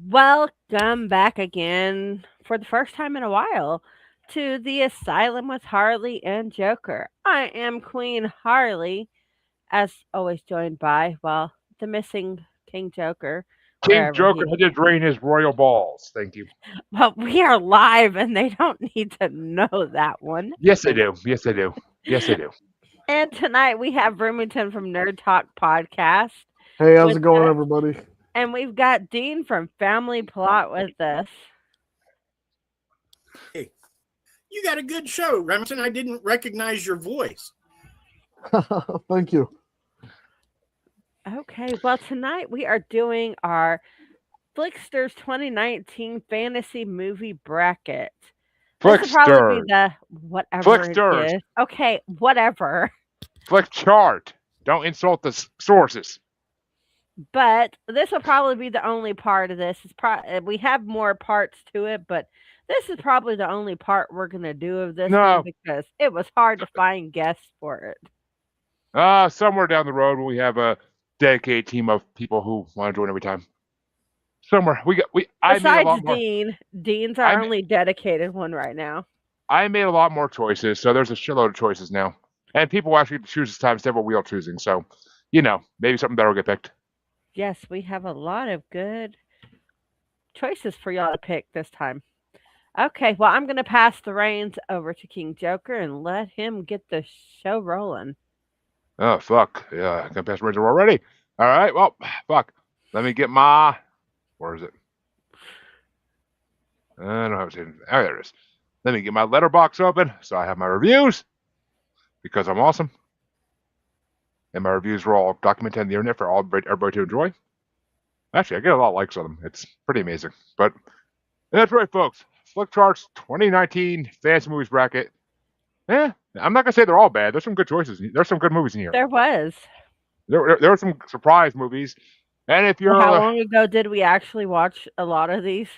Welcome back again for the first time in a while to the Asylum with Harley and Joker. I am Queen Harley, as always joined by, well, the missing King Joker, King wherever Joker he. had to drain his royal balls. Thank you. Well, we are live and they don't need to know that one. Yes, I do. Yes, I do. Yes, I do. And tonight we have Remington from Nerd Talk Podcast Hey, how's with it going, us, everybody? and we've got Dean from Family Plot with us. Hey, you got a good show, Remington. I didn't recognize your voice. Thank you. Okay, well, tonight we are doing our Flickster's 2019 fantasy movie bracket. This will probably be Flickster. the whatever it Flicksters. is. Okay, whatever. Flickchart. Don't insult the sources. But this will probably be the only part of this. We have more parts to it, but this is probably the only part we're gonna do of this one No. because it was hard to find guests for it. Somewhere down the road we have a dedicated team of people who want to join every time. Somewhere I made a Besides lot more. Dean's our only dedicated one right now. I made a lot more choices, so there's a shitload of choices now, and people actually get to choose this time instead of what we are choosing. So, maybe something better will get picked. Yes, we have a lot of good choices for y'all to pick this time. Okay, well, I'm going to pass the reins over to King Joker and let him get the show rolling. Oh, fuck. Yeah, I can pass Ranger already. All right, well, fuck. Let me get my... Where is it? I don't have it. Oh, there it is. Let me get my letterbox open so I have my reviews because I'm awesome. And my reviews are all documented on the internet for everybody to enjoy. Actually, I get a lot of likes on them. It's pretty amazing. But that's right, folks. Flickchart's 2019 fantasy movies bracket. I'm not gonna say they're all bad. There's some good choices. There's some good movies in here. There was. There were some surprise movies. And if you're How long ago did we actually watch a lot of these?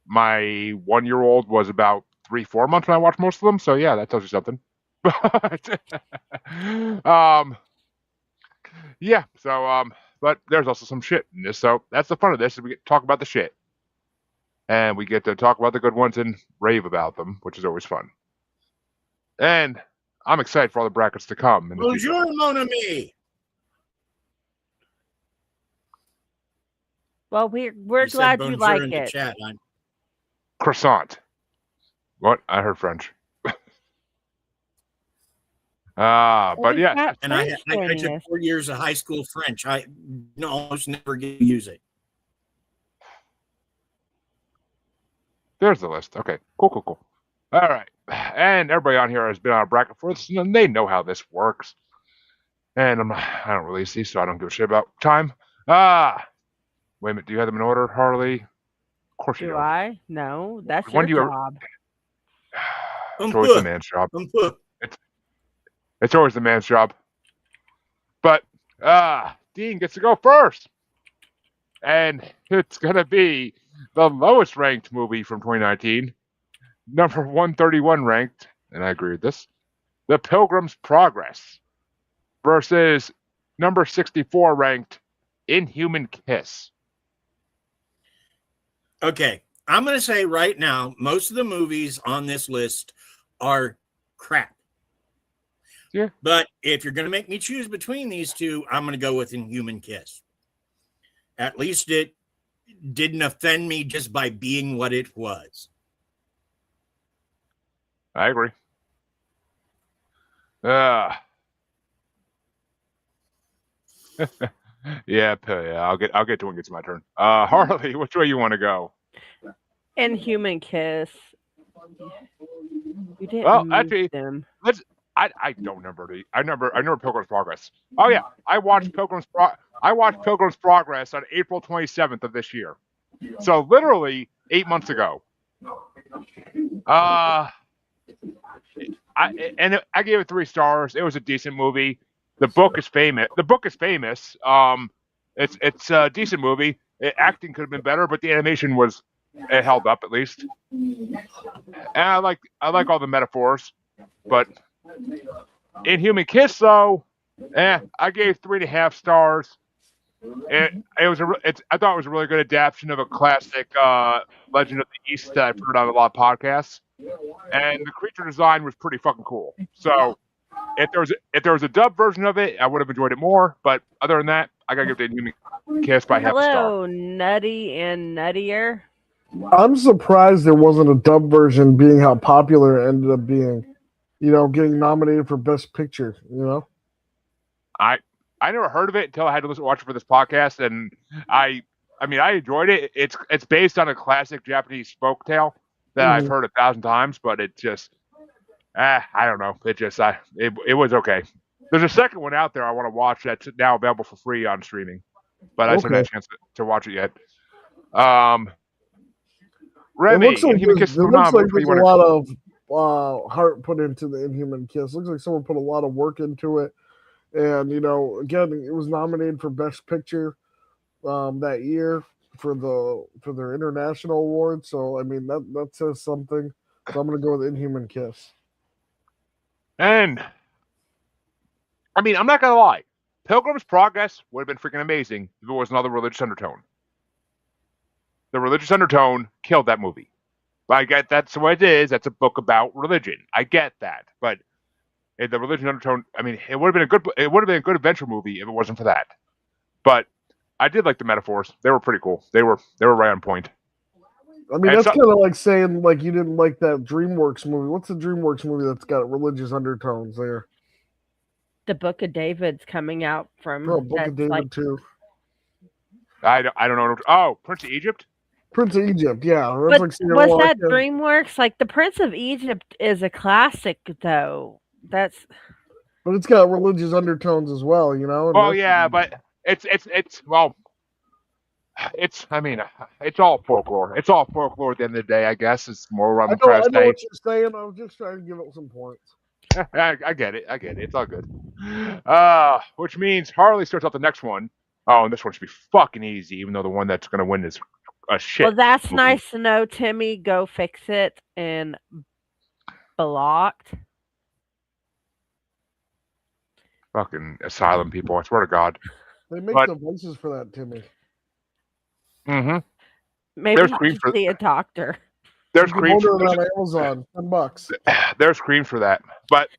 My 1-year-old was about 3-4 months when I watched most of them. So yeah, that tells you something. But yeah. So but there's also some shit in this. So that's the fun of this. Is we get to talk about the shit, and we get to talk about the good ones and rave about them, which is always fun. And I'm excited for all the brackets to come. Bonjour, mon ami. Well, we're glad you like in it. The chat. Croissant. What? I heard French. But yeah. And I took 4 years of high school French. I almost never get to use it. There's the list. Okay. Cool. All right. And everybody on here has been on a bracket for this, and they know how this works. And I don't release these, so I don't give a shit about time. Wait a minute. Do you have them in order, Harley? Of course you do. Do I? No, that's your job. It's always the man's job. It's always the man's job. But Dean gets to go first. And it's going to be the lowest ranked movie from 2019. Number 131 ranked, and I agree with this, The Pilgrim's Progress versus number 64 ranked Inhuman Kiss. Okay, I'm going to say right now, most of the movies on this list are crap. Yeah. But if you're going to make me choose between these two, I'm going to go with Inhuman Kiss. At least it didn't offend me just by being what it was. I agree. Yeah, I'll get to when it gets my turn. Harley, which way you want to go? Inhuman Kiss. You didn't Well, move actually, them. let's. I don't remember I remember Pilgrim's Progress. Oh yeah, I watched Pilgrim's Progress on April 27th of this year. So literally 8 months ago. I gave it 3 stars. It was a decent movie. The book is famous. It's a decent movie. Acting could have been better, but the animation was it held up at least. And I like all the metaphors, but Inhuman Kiss though, I gave 3.5 stars. I thought it was a really good adaptation of a classic Legend of the East that I've heard on a lot of podcasts, and the creature design was pretty fucking cool. So if there was a dub version of it, I would have enjoyed it more. But other than that, I gotta give it a Inhuman Kiss by half a star. Hello, Nutty and Nuttier. I'm surprised there wasn't a dub version, being how popular it ended up being. Getting nominated for Best Picture. I never heard of it until I had to watch it for this podcast, and I enjoyed it. It's based on a classic Japanese folk tale that I've heard 1,000 times, but it just I don't know. It was okay. There's a second one out there I want to watch that's now available for free on streaming, but I just haven't had a chance to watch it yet. Remy, It Inhuman Kiss. looks like there's a lot of heart put into the Inhuman Kiss. Looks like someone put a lot of work into it. And again, it was nominated for Best Picture that year for their international award. So I mean that says something. So I'm gonna go with Inhuman Kiss. And I mean, I'm not gonna lie, Pilgrim's Progress would have been freaking amazing if it was another religious undertone. The religious undertone killed that movie. But I get that's what it is. That's a book about religion. I get that, but the religion undertone. I mean, it would have been a good adventure movie if it wasn't for that. But I did like the metaphors. They were pretty cool. They were right on point. I mean, that's kind of like saying like you didn't like that DreamWorks movie. What's the DreamWorks movie that's got religious undertones there? The Book of David's coming out from. Book of David too. I don't know. Oh, Prince of Egypt. Prince of Egypt, yeah. But was that DreamWorks? Like the Prince of Egypt is a classic, though. But it's got religious undertones as well, Well, yeah, but it's I mean, it's all folklore. It's all folklore at the end of the day, I guess. It's more on the present day. I know what you're saying. I was just trying to give it some points. I get it. It's all good. Which means Harley starts out the next one. Oh, and this one should be fucking easy, even though the one that's going to win is a shit. Well, that's movie. Nice to know, Timmy. Go fix it and blocked. Fucking asylum people, I swear to God. They make the voices for that, Timmy. Mm-hmm. Maybe you should see a doctor. There's creams for that. On Amazon, $10. There's creams for that. But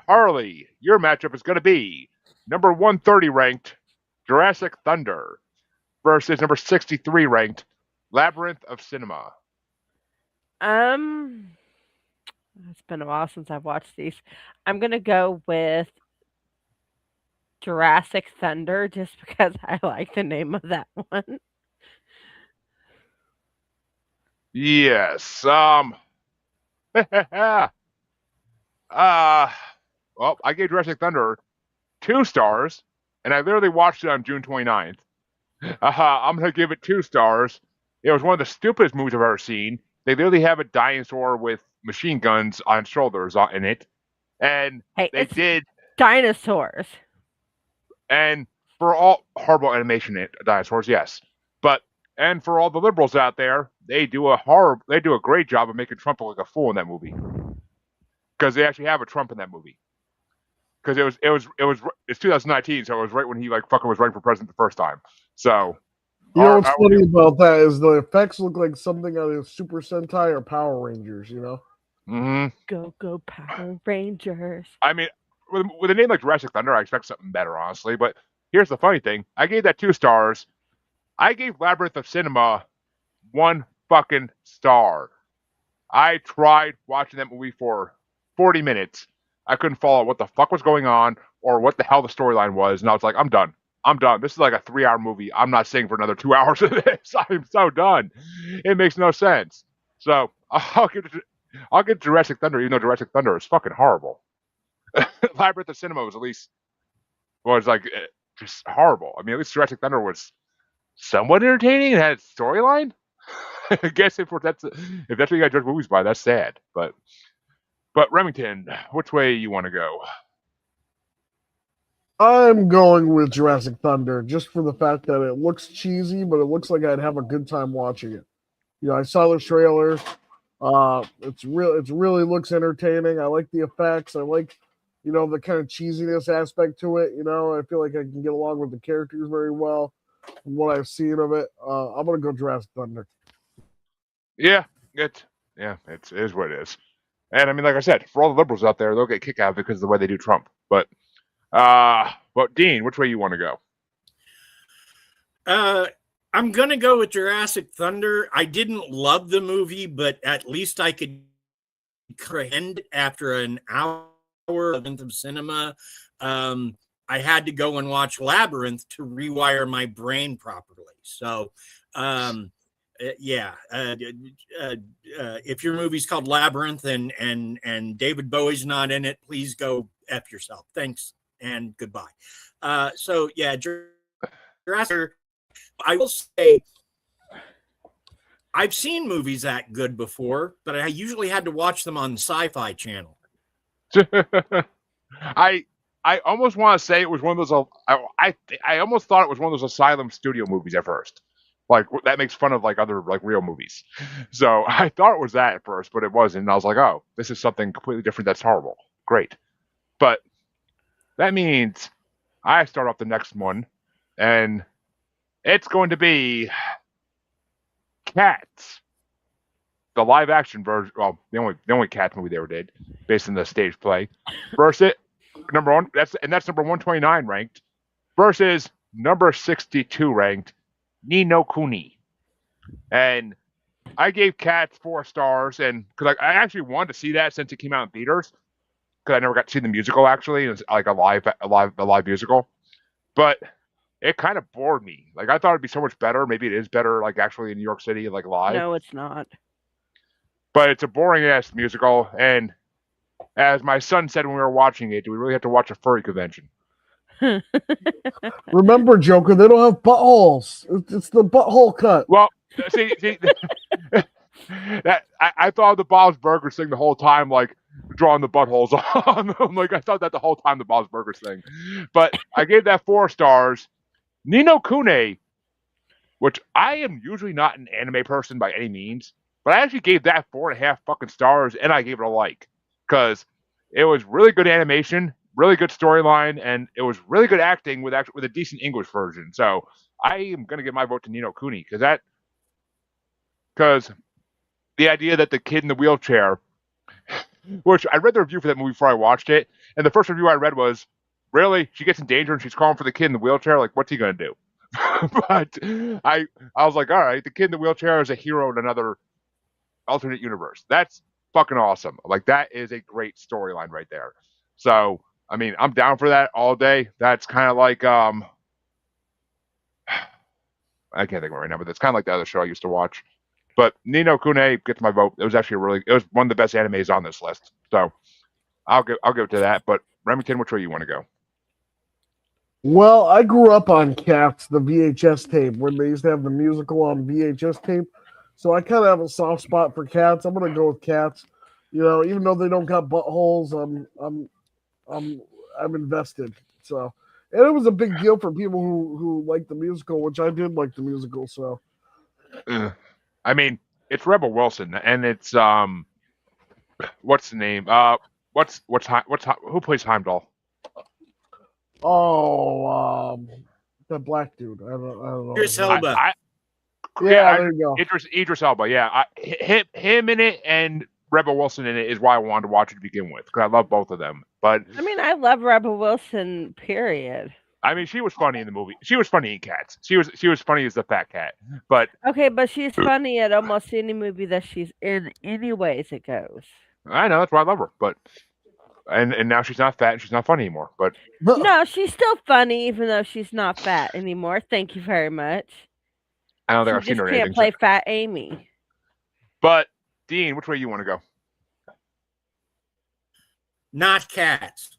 Harley, your matchup is going to be number 130 ranked Jurassic Thunder versus number 63 ranked Labyrinth of Cinema. It's been a while since I've watched these. I'm going to go with Jurassic Thunder just because I like the name of that one. Yes. Well, I gave Jurassic Thunder 2 stars, and I literally watched it on June 29th. I'm going to give it 2 stars. It was one of the stupidest movies I've ever seen. They literally have a dinosaur with machine guns on shoulders in it. And they did dinosaurs. And for all horrible animation dinosaurs, yes. And for all the liberals out there, they do a great job of making Trump look like a fool in that movie. Because they actually have a Trump in that movie. Because it's 2019, so it was right when he fucking was running for president the first time. So what's funny about that is the effects look like something out of Super Sentai or Power Rangers, Mm-hmm. Go Power Rangers. I mean, with a name like Jurassic Thunder, I expect something better, honestly. But here's the funny thing: I gave that 2 stars. I gave Labyrinth of Cinema 1 fucking star. I tried watching that movie for 40 minutes. I couldn't follow what the fuck was going on or what the hell the storyline was, and I was like, I'm done. I'm done. This is like a 3-hour movie. I'm not staying for another 2 hours of this. I'm so done. It makes no sense. So I'll get Jurassic Thunder, even though Jurassic Thunder is fucking horrible. Labyrinth of Cinema was like just horrible. I mean, at least Jurassic Thunder was somewhat entertaining and had storyline. I guess if that's what you got to judge movies by, that's sad. But Remington, which way you want to go? I'm going with Jurassic Thunder just for the fact that it looks cheesy, but it looks like I'd have a good time watching it. I saw the trailer. It's real. It really looks entertaining. I like the effects. I like, the kind of cheesiness aspect to it. I feel like I can get along with the characters very well from what I've seen of it. I'm gonna go Jurassic Thunder. Yeah, it is what it is. And I mean, like I said, for all the liberals out there, they'll get kicked out because of the way they do Trump. But Dean, which way you want to go? I'm going to go with Jurassic Thunder. I didn't love the movie, but at least I could comprehend after an hour of cinema. I had to go and watch Labyrinth to rewire my brain properly. So, if your movie's called Labyrinth and David Bowie's not in it, please go F yourself. Thanks and goodbye. Jurassic. I will say I've seen movies that good before, but I usually had to watch them on Sci-Fi Channel. I almost want to say it was one of those. I almost thought it was one of those Asylum Studio movies at first. Like that makes fun of like other like real movies. So I thought it was that at first, but it wasn't. And I was like, oh, this is something completely different. That's horrible. Great, but that means I start off the next one, and it's going to be Cats, the live action version. Well, the only Cats movie they ever did, based on the stage play, versus number one. That's number 129 ranked versus number 62 ranked Ni no Kuni. And I gave Cats 4 stars, and because I actually wanted to see that since it came out in theaters, because I never got to see the musical actually. It was like a live musical, but it kind of bored me. Like I thought it'd be so much better. Maybe it is better, like actually in New York City, like live. No, it's not. But it's a boring ass musical, and as my son said when we were watching it, do we really have to watch a furry convention? Remember, Joker, they don't have buttholes. It's the butthole cut. Well, see that I thought the Bob's Burgers thing the whole time, like drawing the buttholes on them. Like I thought that the whole time, the Bob's Burgers thing. But I gave that 4 stars. Ni no Kuni, which I am usually not an anime person by any means, but I actually gave that 4.5 fucking stars, and I gave it a like because it was really good animation, really good storyline, and it was really good acting with a decent English version. So I am gonna give my vote to Ni no Kuni because the idea that the kid in the wheelchair, which I read the review for that movie before I watched it, and the first review I read was, really? She gets in danger and she's calling for the kid in the wheelchair? Like, what's he going to do? But I was like, all right, the kid in the wheelchair is a hero in another alternate universe. That's fucking awesome. Like, that is a great storyline right there. So, I mean, I'm down for that all day. That's kind of like, I can't think of it right now, but that's kind of like the other show I used to watch. But Ni no Kuni gets my vote. It was actually it was one of the best animes on this list. So I'll go to that. But Remington, which way you want to go? Well, I grew up on Cats, the VHS tape, when they used to have the musical on VHS tape. So I kind of have a soft spot for Cats. I'm gonna go with Cats. Even though they don't got buttholes, I'm invested. So, and it was a big deal for people who like the musical, which I did like the musical. So, I mean, it's Rebel Wilson, and it's what's the name? Who plays Heimdall? Oh, the black dude. I don't know. Idris Elba. There you go. Idris Elba. Yeah, him in it and Rebel Wilson in it is why I wanted to watch it to begin with because I love both of them. But I mean, I love Rebel Wilson. Period. I mean, she was funny in the movie. She was funny in Cats. She was funny as the fat cat. But okay, but she's funny at almost any movie that she's in. Anyways, it goes. I know that's why I love her. But And now she's not fat and she's not funny anymore. But No, she's still funny, even though she's not fat anymore. Thank you very much. I don't think She I've seen just her in can't anything. play Fat Amy. But Dean, which way you want to go? Not Cats.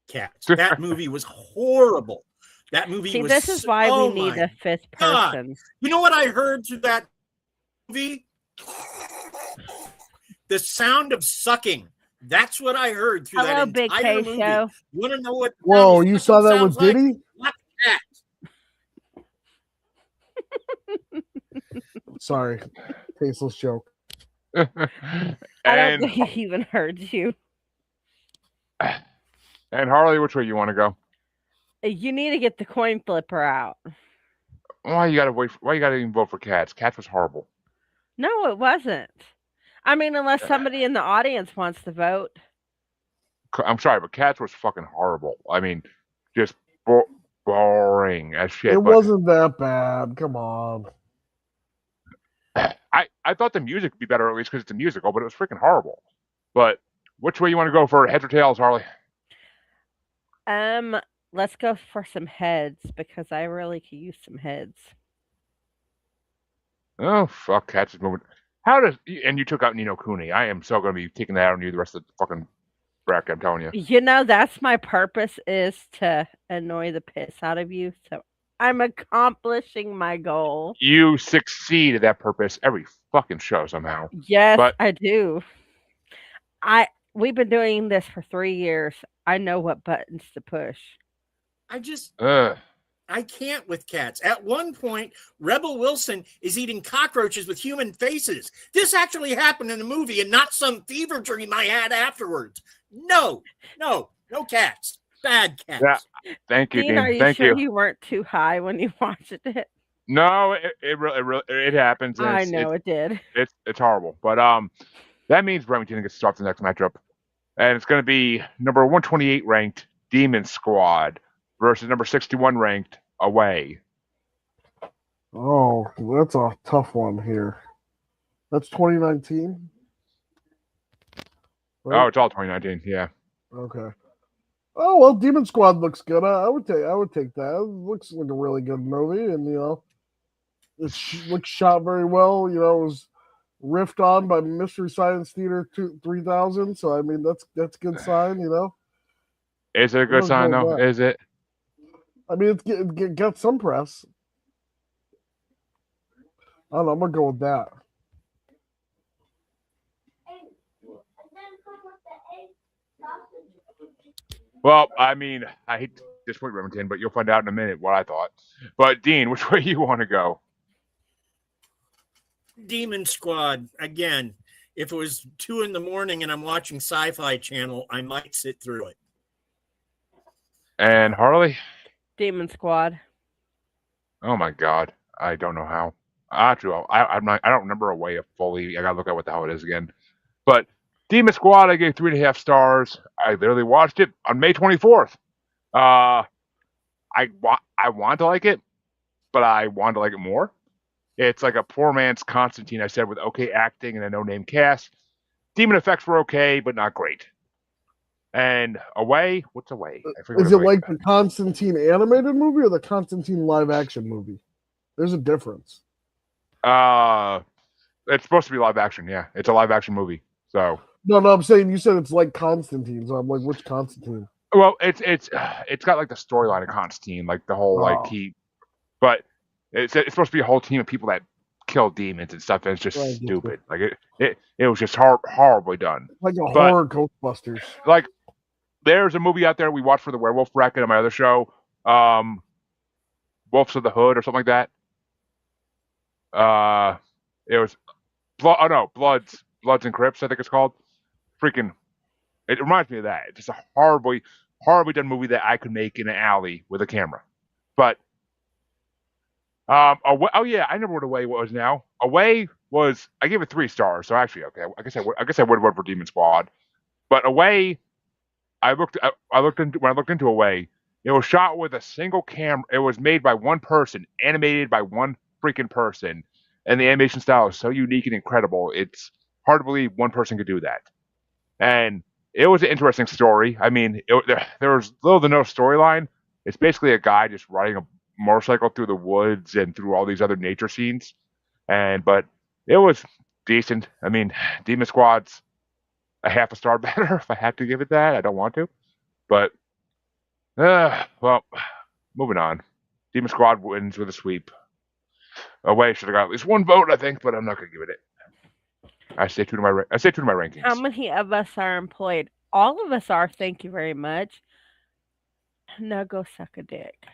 Cats. That movie was horrible. That movie See, was. this is why we need a fifth person. You know what I heard through that movie? The sound of sucking. That's what I heard through that Big entire K movie. Show. You want to know what? Whoa, you saw that with Diddy? Like? Sorry, tasteless joke. I don't think he even heard you. And Harley, which way you want to go? You need to get the coin flipper out. Why you gotta even vote for Cats? Cats was horrible. No, it wasn't. I mean, unless somebody in the audience wants to vote. I'm sorry, but Cats was fucking horrible. I mean, just boring as shit. It wasn't that bad. Come on. I thought the music would be better, at least because it's a musical, but it was freaking horrible. But which way you want to go for heads or tails, Harley? Let's go for some heads because I really could use some heads. Oh fuck, Cats is moving. And you took out Nino Cooney. I am so gonna be taking that out on you the rest of the fucking bracket. I'm telling you. You know, that's my purpose, is to annoy the piss out of you. So I'm accomplishing my goal. You succeed at that purpose every fucking show somehow. Yes, I do. We've been doing this for 3 years. I know what buttons to push. I can't with Cats. At one point, Rebel Wilson is eating cockroaches with human faces. This actually happened in the movie and not some fever dream I had afterwards. No Cats. Bad Cats. Yeah. Thank you, Dean. Are you Thank sure you. You weren't too high when you watched it? No, it happens. I know it did. It's horrible. But that means Remington gets to start the next matchup. And it's going to be number 128 ranked Demon Squad versus number 61 ranked Away. Oh, that's a tough one here. That's 2019? Right? Oh, it's all 2019, yeah. Okay. Oh, well, Demon Squad looks good. I would take that. It looks like a really good movie, and it looks shot very well. It was riffed on by Mystery Science Theater 3000. So I mean, that's a good sign. Is it a good sign though? Is it? I mean, it got some press. I don't know. I'm gonna go with that. Well, I mean, I hate to disappoint Remington, but you'll find out in a minute what I thought. But Dean, which way you want to go? Demon Squad again. If it was 2 a.m. and I'm watching Sci-Fi Channel, I might sit through it. And Harley? Demon Squad. Oh my God, I don't know how. Actually, I don't remember Away fully. I gotta look at what the hell it is again. But Demon Squad, I gave 3.5 stars. I literally watched it on May 24th. I want to like it, but I want to like it more. It's like a poor man's Constantine, I said, with okay acting and a no-name cast. Demon effects were okay, but not great. And Away, what's Away? Is it like the Constantine animated movie or the Constantine live-action movie? There's a difference. It's supposed to be live action. Yeah, it's a live action movie. So no, I'm saying you said it's like Constantine. So I'm like, which Constantine? Well, it's got like the storyline of Constantine, like the whole but it's supposed to be a whole team of people that kill demons and stuff. And it's just stupid. Like it was just horribly done. Like a horror Ghostbusters. Like there's a movie out there we watched for the Werewolf Bracket on my other show, Wolves of the Hood or something like that. It was Bloods and Crips, I think it's called. Freaking, it reminds me of that. It's just a horribly done movie that I could make in an alley with a camera. But oh yeah, I remember what Away was now. Away was, I gave it 3 stars, so actually okay. I guess I would have went for Demon Squad. But Away, when I looked into Away, it was shot with a single camera. It was made by one person, animated by one freaking person, and the animation style is so unique and incredible. It's hard to believe one person could do that. And it was an interesting story. I mean, there was little to no storyline. It's basically a guy just riding a motorcycle through the woods and through all these other nature scenes. But it was decent. I mean, Demon Squad's a half a star better if I have to give it that. I don't want to, but well, moving on. Demon Squad wins with a sweep. Away should have got at least one vote, I think, but I'm not gonna give it. I stay true to my rankings. How many of us are employed? All of us are. Thank you very much. Now go suck a dick.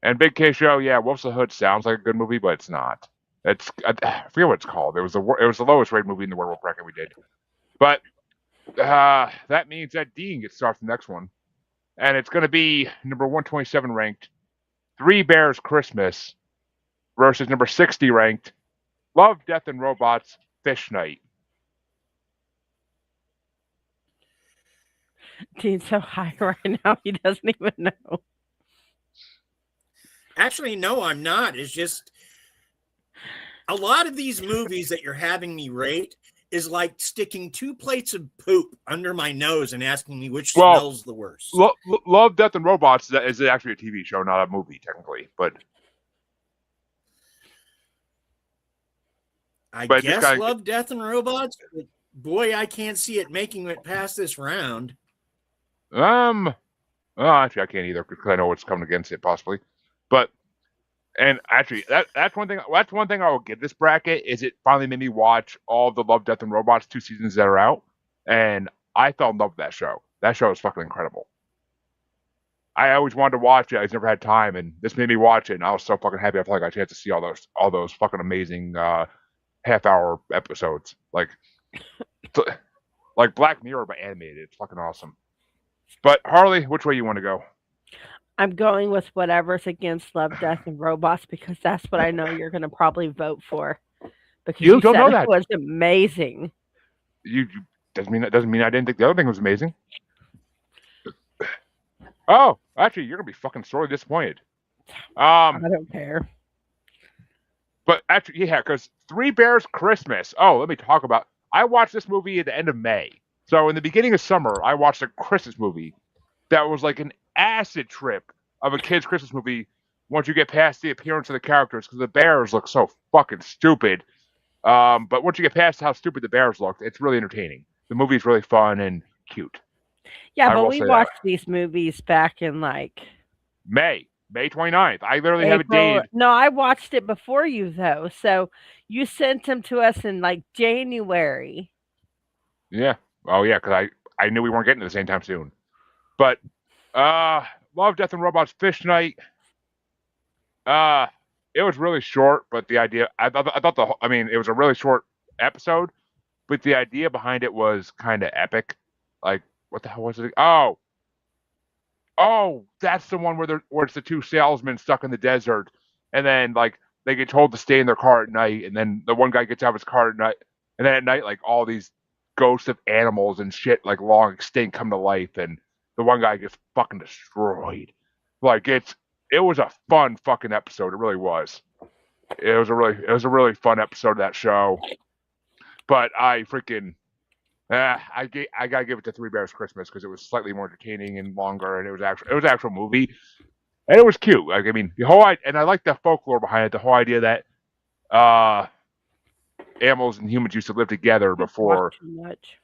And Big K Show, yeah, Wolves of the Hood sounds like a good movie, but it's not. I forget what it's called. It was the lowest rated movie in the werewolf bracket we did. But that means that Dean gets to start the next one, and it's going to be number 127 ranked Three Bears Christmas versus number 60 ranked Love, Death, and Robots Fish Night. Dean's so high right now he doesn't even know. Actually, no, I'm not. It's just a lot of these movies that you're having me rate is like sticking 2 plates of poop under my nose and asking me which smells the worst. Love, Death, and Robots is actually a TV show, not a movie, technically. But I guess Love, Death, and Robots. But boy, I can't see it making it past this round. Actually, I can't either because I know what's coming against it, possibly. But and actually, that's one thing. That's one thing I will give this bracket is it finally made me watch all the Love, Death, and Robots 2 seasons that are out, and I fell in love with that show. That show is fucking incredible. I always wanted to watch it. I just never had time, and this made me watch it, and I was so fucking happy. I finally got a chance to see all those fucking amazing half-hour episodes, like Black Mirror but animated. It's fucking awesome. But Harley, which way you want to go? I'm going with whatever's against Love, Death, and Robots because that's what I know you're going to probably vote for. Because you don't know that it was amazing. You doesn't mean I didn't think the other thing was amazing. Oh, actually, you're gonna be fucking sorely disappointed. I don't care. But actually, yeah, because Three Bears Christmas. Oh, let me talk about. I watched this movie at the end of May. So in the beginning of summer, I watched a Christmas movie that was like an acid trip of a kid's Christmas movie once you get past the appearance of the characters because the bears look so fucking stupid. But once you get past how stupid the bears look, it's really entertaining. The movie's really fun and cute. Yeah, but we watched these movies back in like May 29th. I literally have a date. No, I watched it before you though. So you sent them to us in like January. Yeah. Oh yeah, because I knew we weren't getting to the same time soon. But Love, Death, and Robots Fish Night. It was really short, but the idea it was a really short episode, but the idea behind it was kind of epic. Like, what the hell was it? Oh, that's the one where it's the 2 salesmen stuck in the desert, and then like they get told to stay in their car at night, and then the one guy gets out of his car at night, and then at night like all these ghosts of animals and shit like long extinct come to life, and the one guy gets fucking destroyed. Like it was a fun fucking episode. It really was. It was a really fun episode of that show. But I freaking I gotta give it to Three Bears Christmas because it was slightly more entertaining and longer, and it was an actual movie, and it was cute. Like I mean, and I like the folklore behind it. The whole idea that animals and humans used to live together before. Too much.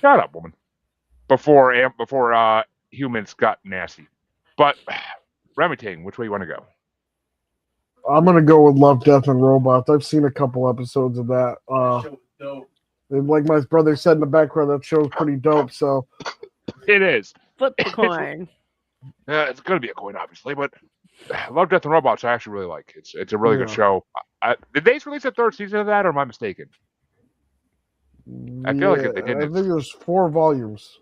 Shut up, woman. Before humans got nasty. But Remington, which way you want to go? I'm gonna go with Love, Death, and Robots. I've seen a couple episodes of that. And like my brother said in the background, that show's pretty dope. So it is. Flip the coin. It's gonna be a coin, obviously, but Love, Death, and Robots I actually really like. It's a really good show. Did they release a 3rd season of that, or am I mistaken? I feel like they didn't. I think it was 4 volumes.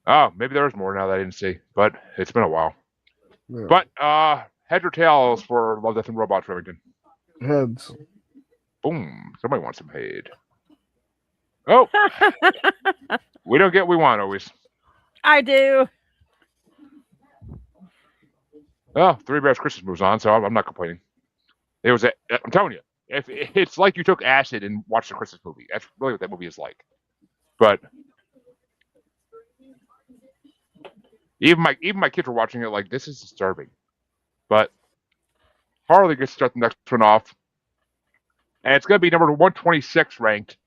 Oh, maybe there was more now that I didn't see, but it's been a while. Yeah. But heads or tails for Love, Death, and Robots, Remington? Heads. Boom. Somebody wants some head. Oh. We don't get what we want always. I do. Oh, Three Bears Christmas moves on, so I'm not complaining. I'm telling you, if it's like you took acid and watched a Christmas movie. That's really what that movie is like. But even my kids were watching it like, this is disturbing. But Harley gets to start the next one off, and it's going to be number 126 ranked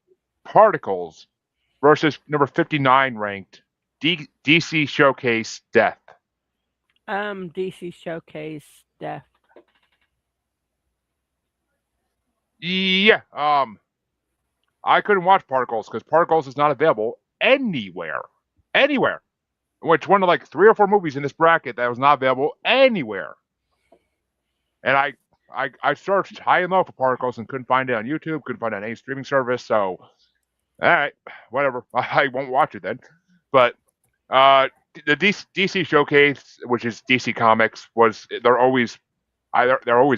Particles versus number 59 ranked DC Showcase Death. DC Showcase Death. Yeah. I couldn't watch Particles because Particles is not available anywhere. Anywhere. Which one of like 3 or 4 movies in this bracket that was not available anywhere. And I searched high and low for Particles and couldn't find it on YouTube, couldn't find it on any streaming service. So, all right, whatever. I won't watch it then. But the DC Showcase, which is DC Comics, they're always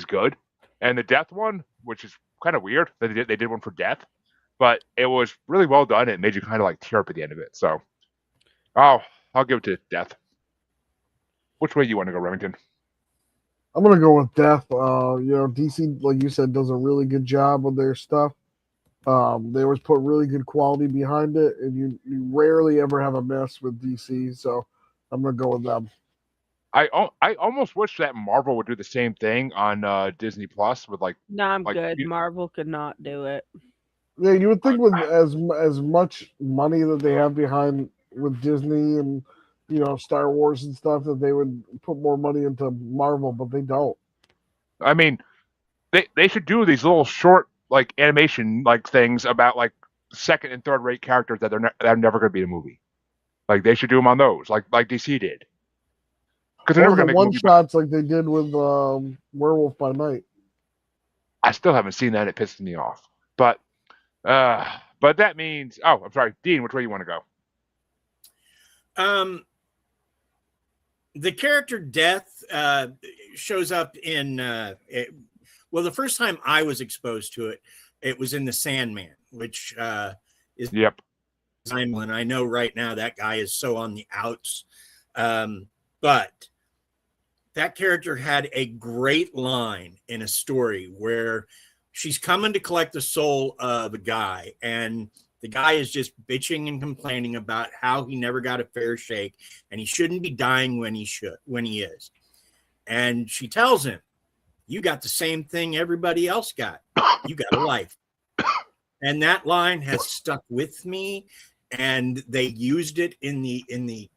good. And the Death one, which is kind of weird, they did one for Death, but it was really well done. It made you kind of like tear up at the end of it. So, I'll give it to Death. Which way you want to go, Remington? I'm gonna go with Death. DC, like you said, does a really good job with their stuff. They always put really good quality behind it, and you rarely ever have a miss with DC. So I'm gonna go with them. I almost wish that Marvel would do the same thing on Disney Plus with like. No, I'm good. Marvel could not do it. Yeah, you would think with as much money that they have behind with Disney and Star Wars and stuff that they would put more money into Marvel, but they don't. I mean, they should do these little short like animation like things about like second and third rate characters that are never going to be in a movie. Like they should do them on those, like DC did. Because they're never going to make one shots like they did with Werewolf by Night. I still haven't seen that. It pisses me off. But that means. Oh, I'm sorry, Dean. Which way you want to go? The character Death shows up in. The first time I was exposed to it, it was in The Sandman, which is. Yep. And I know right now that guy is so on the outs, but that character had a great line in a story where she's coming to collect the soul of a guy, and the guy is just bitching and complaining about how he never got a fair shake and he shouldn't be dying when he is. And she tells him, you got the same thing everybody else got. You got a life. And that line has stuck with me, and they used it in the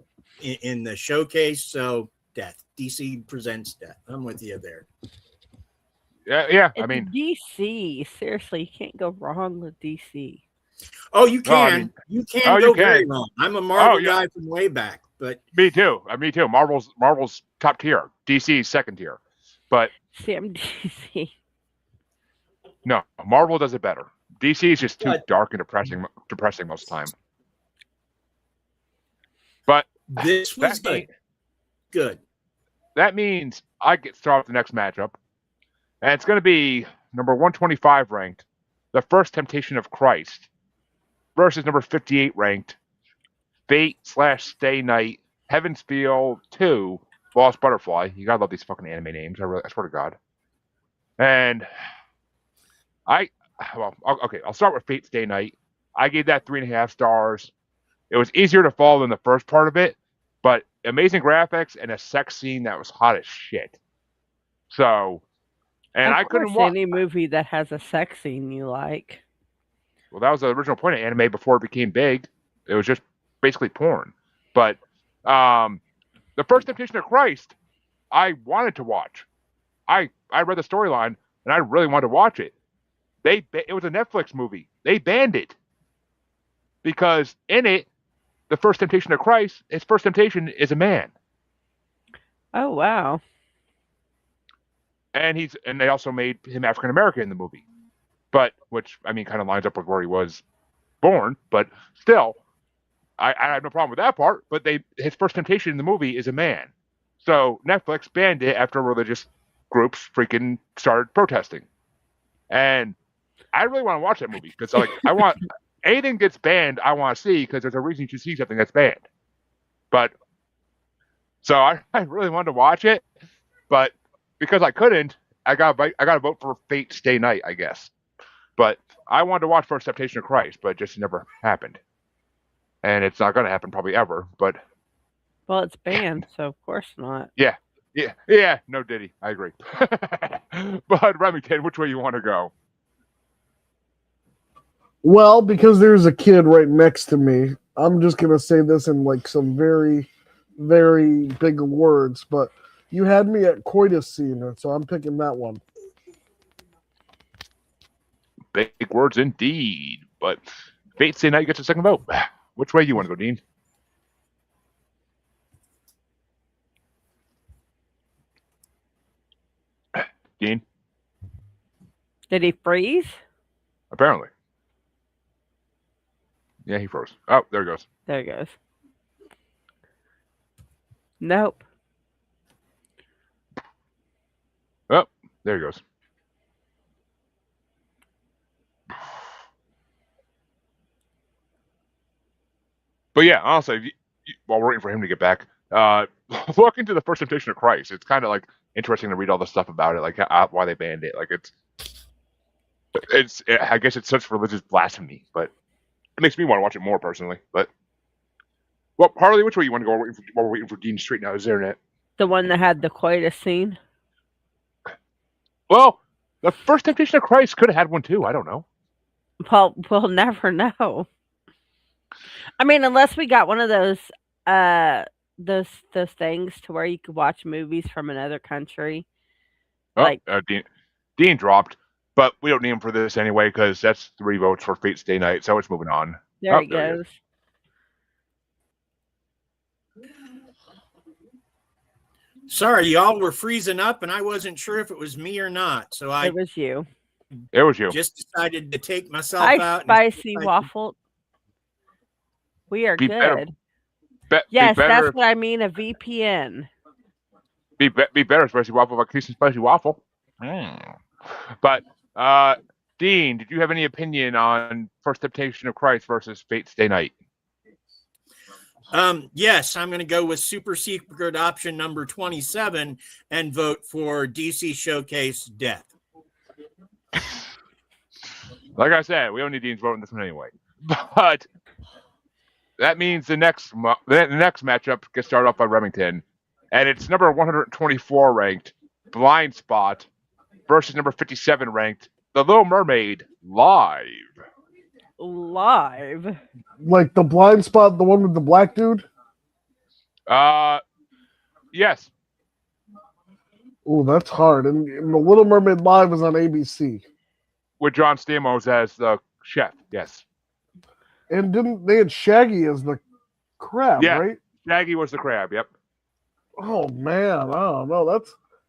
showcase. So Death. DC presents Death. I'm with you there. Yeah. It's DC. Seriously, you can't go wrong with DC. Oh, you can. You can go very wrong. I'm a Marvel guy from way back, but me too. Me too. Marvel's top tier. DC's second tier. But Sam DC. No, Marvel does it better. DC is just too dark and depressing most of the time. But this was good. That means I get started with the next matchup, and it's going to be number 125 ranked, The First Temptation of Christ, versus number 58 ranked, Fate/Stay Night, Heaven's Feel 2, Lost Butterfly. You gotta love these fucking anime names. I swear to God. And I'll start with Fate/Stay Night. I gave that 3.5 stars. It was easier to follow than the first part of it, but amazing graphics and a sex scene that was hot as shit. So, and I couldn't watch any movie that has a sex scene you like. Well, that was the original point of anime before it became big. It was just basically porn. But The First Temptation of Christ, I wanted to watch. I read the storyline and I really wanted to watch it. It was a Netflix movie. They banned it because in it, the first temptation of Christ, his first temptation is a man. Oh wow! And they also made him African American in the movie, which kind of lines up with where he was born. But still, I have no problem with that part. But his first temptation in the movie is a man. So Netflix banned it after religious groups freaking started protesting. And I really want to watch that movie because I want anything gets banned, I want to see because there's a reason you should see something that's banned. But so I really wanted to watch it, but because I couldn't, I got to vote for Fate/Stay Night, I guess. But I wanted to watch First Temptation of Christ, but it just never happened. And it's not going to happen probably ever. But Well, it's banned, so of course not. yeah. No Diddy. I agree. But Remington, which way you want to go? Well, because there's a kid right next to me, I'm just gonna say this in like some very, very big words, but you had me at coitus scene, so I'm picking that one. Big words indeed. But Fate say now you get the second vote. Which way you want to go, Dean? Dean? Did he freeze? Apparently. Yeah, he froze. Oh, there he goes. There he goes. Nope. Oh, there he goes. But yeah, honestly, while we're waiting for him to get back, look into the First Temptation of Christ. It's kind of like interesting to read all the stuff about it, like why they banned it. Like I guess it's such religious blasphemy, but it makes me want to watch it more personally. But well, Harley, which way you want to go while we're waiting for Dean to straighten out his internet? The one that had the coitus scene. Well, the First Temptation of Christ could have had one too. I don't know. Well, we'll never know. I mean, unless we got one of those things to where you could watch movies from another country. Oh, like Dean dropped, but we don't need him for this anyway because that's 3 votes for Fate Stay Night, so it's moving on. There he goes. Sorry, y'all were freezing up, and I wasn't sure if it was me or not. So it was you. It was you. Just decided to take myself out. Spicy waffle. We are good. Yes, that's what I mean. A VPN. Be better, spicy waffle, like decent spicy waffle. But Dean, did you have any opinion on First Temptation of Christ versus Fate Stay Night? Yes, I'm going to go with super secret option number 27 and vote for DC Showcase Death. Like I said, we don't need Dean's vote in this one anyway. But that means the next matchup gets started off by Remington, and it's number 124 ranked Blind Spot versus number 57 ranked The Little Mermaid live. Like the Blind Spot, the one with the black dude? Yes. Oh, that's hard. And The Little Mermaid live is on ABC. With John Stamos as the chef, yes. And they had Shaggy as the crab, right? Shaggy was the crab, yep. Oh man, I don't know.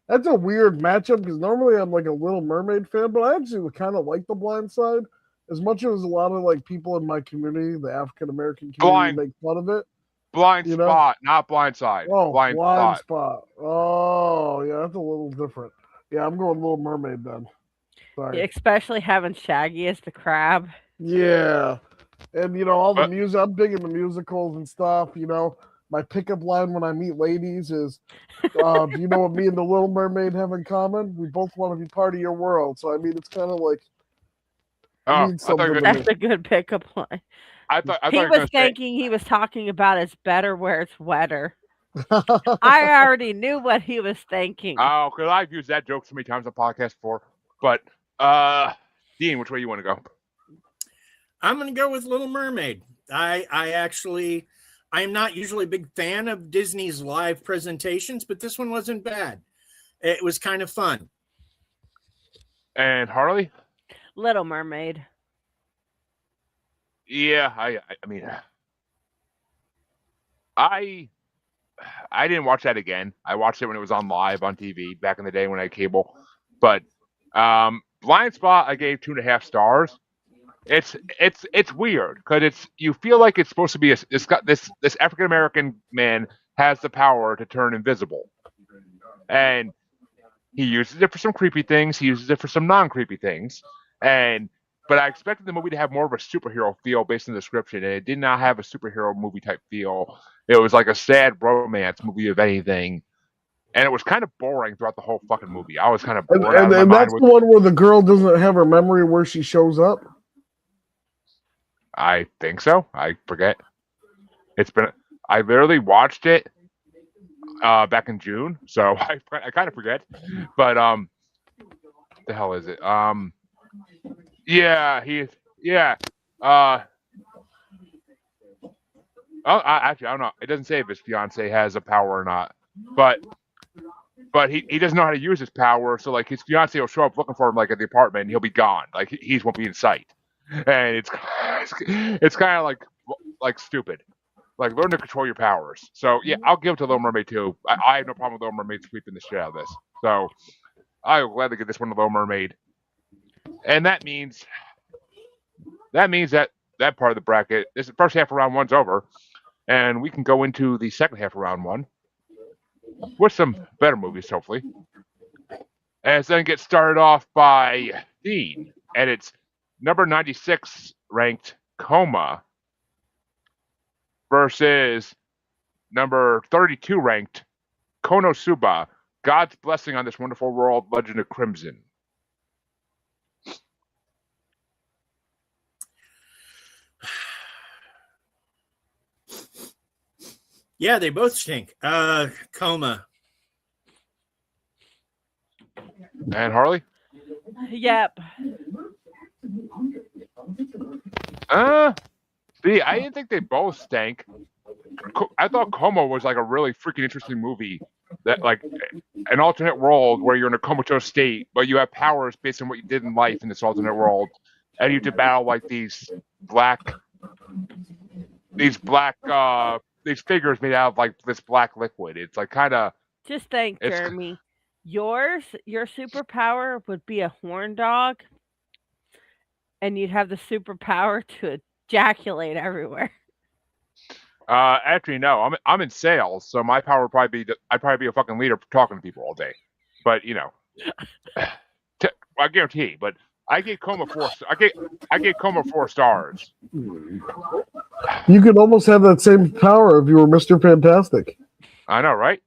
That's a weird matchup because normally I'm like a Little Mermaid fan, but I actually kind of like The Blind Side. As much as a lot of like people in my community, the African American community, make fun of it. Blind Spot, not Blind Side. Oh, Blind Spot. Oh, yeah, that's a little different. Yeah, I'm going Little Mermaid then. Sorry. Especially having Shaggy as the crab. Yeah. And, all the music, I'm big into musicals and stuff, My pickup line when I meet ladies is, do you know what me and the Little Mermaid have in common? We both want to be part of your world. So, I mean, it's kind of like, that's a good pickup line. He was thinking he was talking about it's better where it's wetter. I already knew what he was thinking. Oh, because I've used that joke so many times on podcasts before. But, Dean, which way you want to go? I'm going to go with Little Mermaid. I am not usually a big fan of Disney's live presentations, but this one wasn't bad. It was kind of fun. And Harley? Little Mermaid. Yeah, I mean, I didn't watch that again. I watched it when it was on live on TV back in the day when I had cable. But Blind Spot, I gave 2.5 stars. It's weird because you feel like it's supposed to be this African American man has the power to turn invisible, and he uses it for some creepy things. He uses it for some non-creepy things, but I expected the movie to have more of a superhero feel based on the description, and it did not have a superhero movie type feel. It was like a sad romance movie, if anything. and it was kind of boring throughout the whole fucking movie. I was kind of bored out of my And mind. that's the one where the girl doesn't have her memory where she shows up. I think so. I forget. I literally watched it back in June, so I kind of forget. But the hell is it? Yeah. Uh, actually, I don't know. It doesn't say if his fiance has a power or not, but he doesn't know how to use his power. So like his fiance will show up looking for him like at the apartment, and he'll be gone. Like he won't be in sight, and it's kind of like stupid. Like learn to control your powers. So yeah, I'll give it to Little Mermaid too. I have no problem with Little Mermaid sweeping the shit out of this. So I'll gladly give this one to Little Mermaid, and that means that part of the bracket, this first half of round one's over, and we can go into the second half of round one with some better movies, hopefully. And then get started off by Dean, and it's number 96 ranked Coma versus number 32 ranked Konosuba, God's Blessing on This Wonderful World, Legend of Crimson. Yeah, they both stink. Coma. And Harley? Yep. See, I didn't think they both stank. I thought Coma was like a really freaking interesting movie. That like an alternate world where you're in a comatose state, but you have powers based on what you did in life in this alternate world, and you have to battle like these figures made out of like this black liquid. It's like kind of Just think, Jeremy. Your superpower would be a horn dog, and you'd have the superpower to ejaculate everywhere. Actually, no. I'm in sales, so my power would probably be I'd probably be a fucking leader talking to people all day. But you know, I guarantee. But I gave Coma 4. I gave Coma 4 stars. You could almost have that same power if you were Mr. Fantastic. I know, right?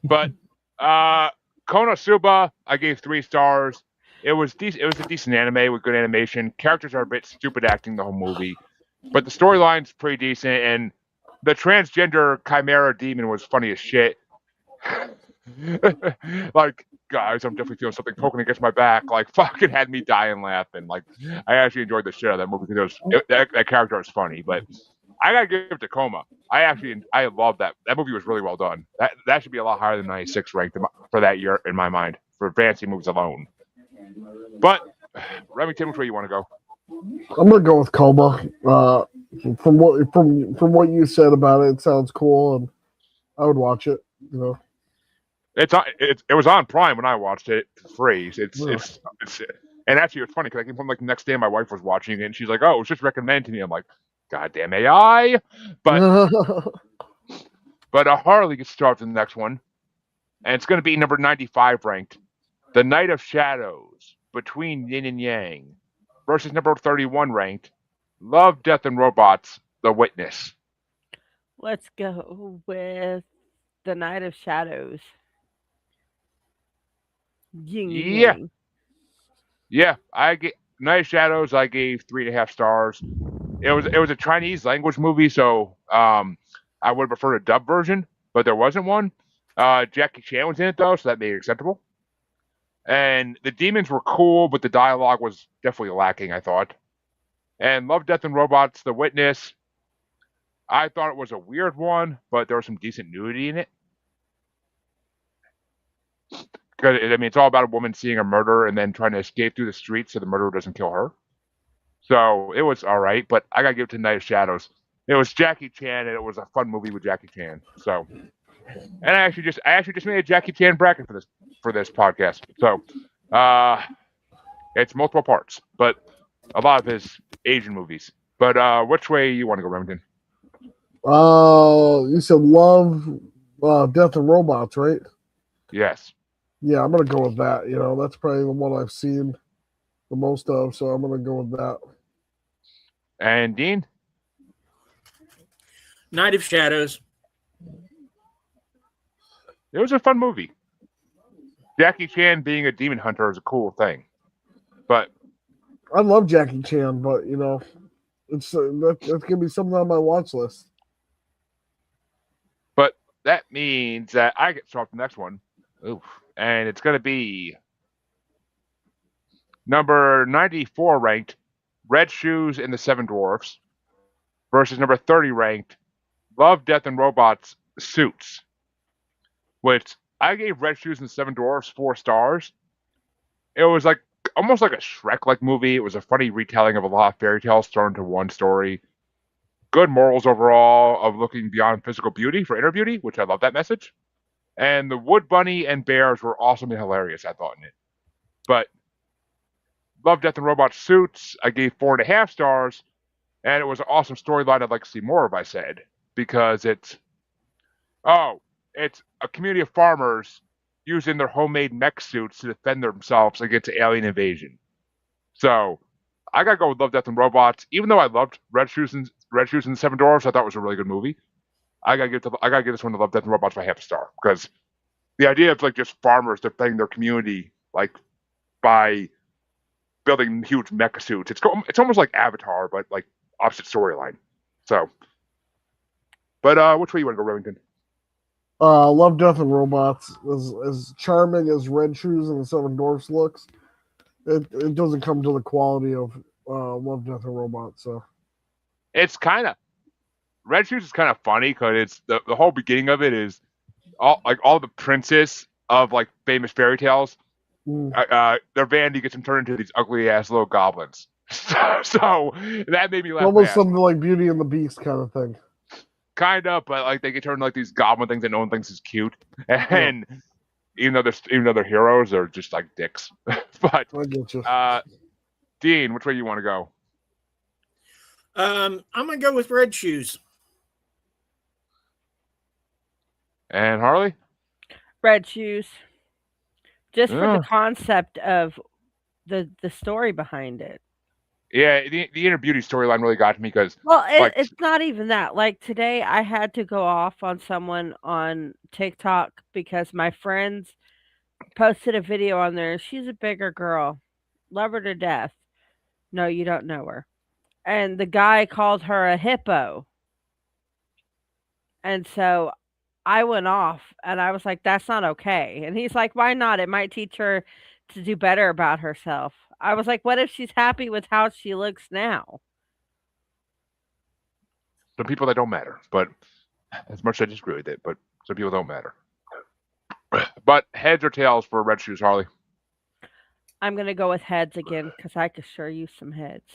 But Konosuba, I gave 3 stars. It was decent. It was a decent anime with good animation. Characters are a bit stupid acting the whole movie, but the storyline's pretty decent, and the transgender chimera demon was funny as shit. Like, guys, I'm definitely feeling something poking against my back. Like, fucking had me dying laughing. Like, I actually enjoyed the shit out of that movie because that character was funny. But I gotta give it to Coma. I love that. That movie was really well done. That should be a lot higher than 96 ranked for that year in my mind for fantasy movies alone. But Remington, which way you want to go? I'm gonna go with Coma. From what you said about it, it sounds cool, and I would watch it. You know, it was on Prime when I watched it for free. It's and actually it's funny because I came home like the next day and my wife was watching it and she's like, "Oh, it was just recommended to me." I'm like, "Goddamn AI!" But Harley gets to start with the next one, and it's going to be number 95 ranked, The Night of Shadows, Between Yin and Yang, versus number 31 ranked, Love, Death, and Robots, The Witness. Let's go with The Night of Shadows. Ying. Yeah. I get Night of Shadows. I gave 3.5 stars. It was a Chinese language movie, so I would have preferred a dub version, but there wasn't one. Jackie Chan was in it though, so that made it acceptable. And the demons were cool, but the dialogue was definitely lacking, I thought. And Love, Death, and Robots, The Witness, I thought it was a weird one, but there was some decent nudity in it. Because I mean, it's all about a woman seeing a murder and then trying to escape through the streets so the murderer doesn't kill her. So it was all right, but I gotta give it to Night of Shadows. It was Jackie Chan, and it was a fun movie with Jackie Chan. So, and I actually just made a Jackie Chan bracket for this podcast. So, it's multiple parts, but a lot of his Asian movies. But which way you want to go, Remington? You said Love, Death, and Robots, right? Yes. Yeah, I'm gonna go with that. You know, that's probably the one I've seen the most of, so I'm gonna go with that. And Dean? Night of Shadows. It was a fun movie. Jackie Chan being a demon hunter is a cool thing, but I love Jackie Chan, but it's that's gonna be something on my watch list. but that means that I get to start the next one. Oof. And it's going to be number 94 ranked Red Shoes and the Seven Dwarfs versus number 30 ranked Love, Death, and Robots Suits, which I gave Red Shoes and the Seven Dwarfs 4 stars. It was like almost like a Shrek-like movie. It was a funny retelling of a lot of fairy tales thrown into one story. Good morals overall of looking beyond physical beauty for inner beauty, which I love that message. And the Wood Bunny and bears were awesome and hilarious, I thought, in it. But Love, Death, and Robots Suits, I gave 4.5 stars, and it was an awesome storyline I'd like to see more of, I said, because it's a community of farmers using their homemade mech suits to defend themselves against alien invasion. So I gotta go with Love, Death, and Robots. Even though I loved Red Shoes and the Seven Dwarfs, I thought it was a really good movie. I gotta give this one to Love, Death, and Robots by 0.5 star because the idea of like just farmers defending their community like by building huge mecha suits. It's almost like Avatar, but like opposite storyline. So, but which way you want to go, Remington? Love, Death, and Robots. As charming as Red Shoes and the Seven Dwarfs looks, it doesn't come to the quality of Love, Death, and Robots. So it's kind of Red Shoes is kind of funny because it's the whole beginning of it is all the princes of like famous fairy tales. Their vanity gets them turned into these ugly ass little goblins. So that made me laugh. Almost something like Beauty and the Beast kind of thing. Kind of, but like they get turned into like these goblin things that no one thinks is cute, and even though they're heroes, they're just like dicks. But I get you. Dean, which way you want to go? I'm gonna go with Red Shoes. And Harley? Red Shoes. Just for the concept of the story behind it. Yeah, the inner beauty storyline really got to me because it's not even that. Like today, I had to go off on someone on TikTok because my friends posted a video on there. She's a bigger girl, love her to death. No, you don't know her. And the guy called her a hippo. And so I went off and I was like, that's not okay. And he's like, why not? It might teach her to do better about herself. I was like, what if she's happy with how she looks now? Some people that don't matter, but as much as I disagree with it, but some people don't matter. But heads or tails for Red Shoes, Harley? I'm going to go with heads again because I could sure use some heads.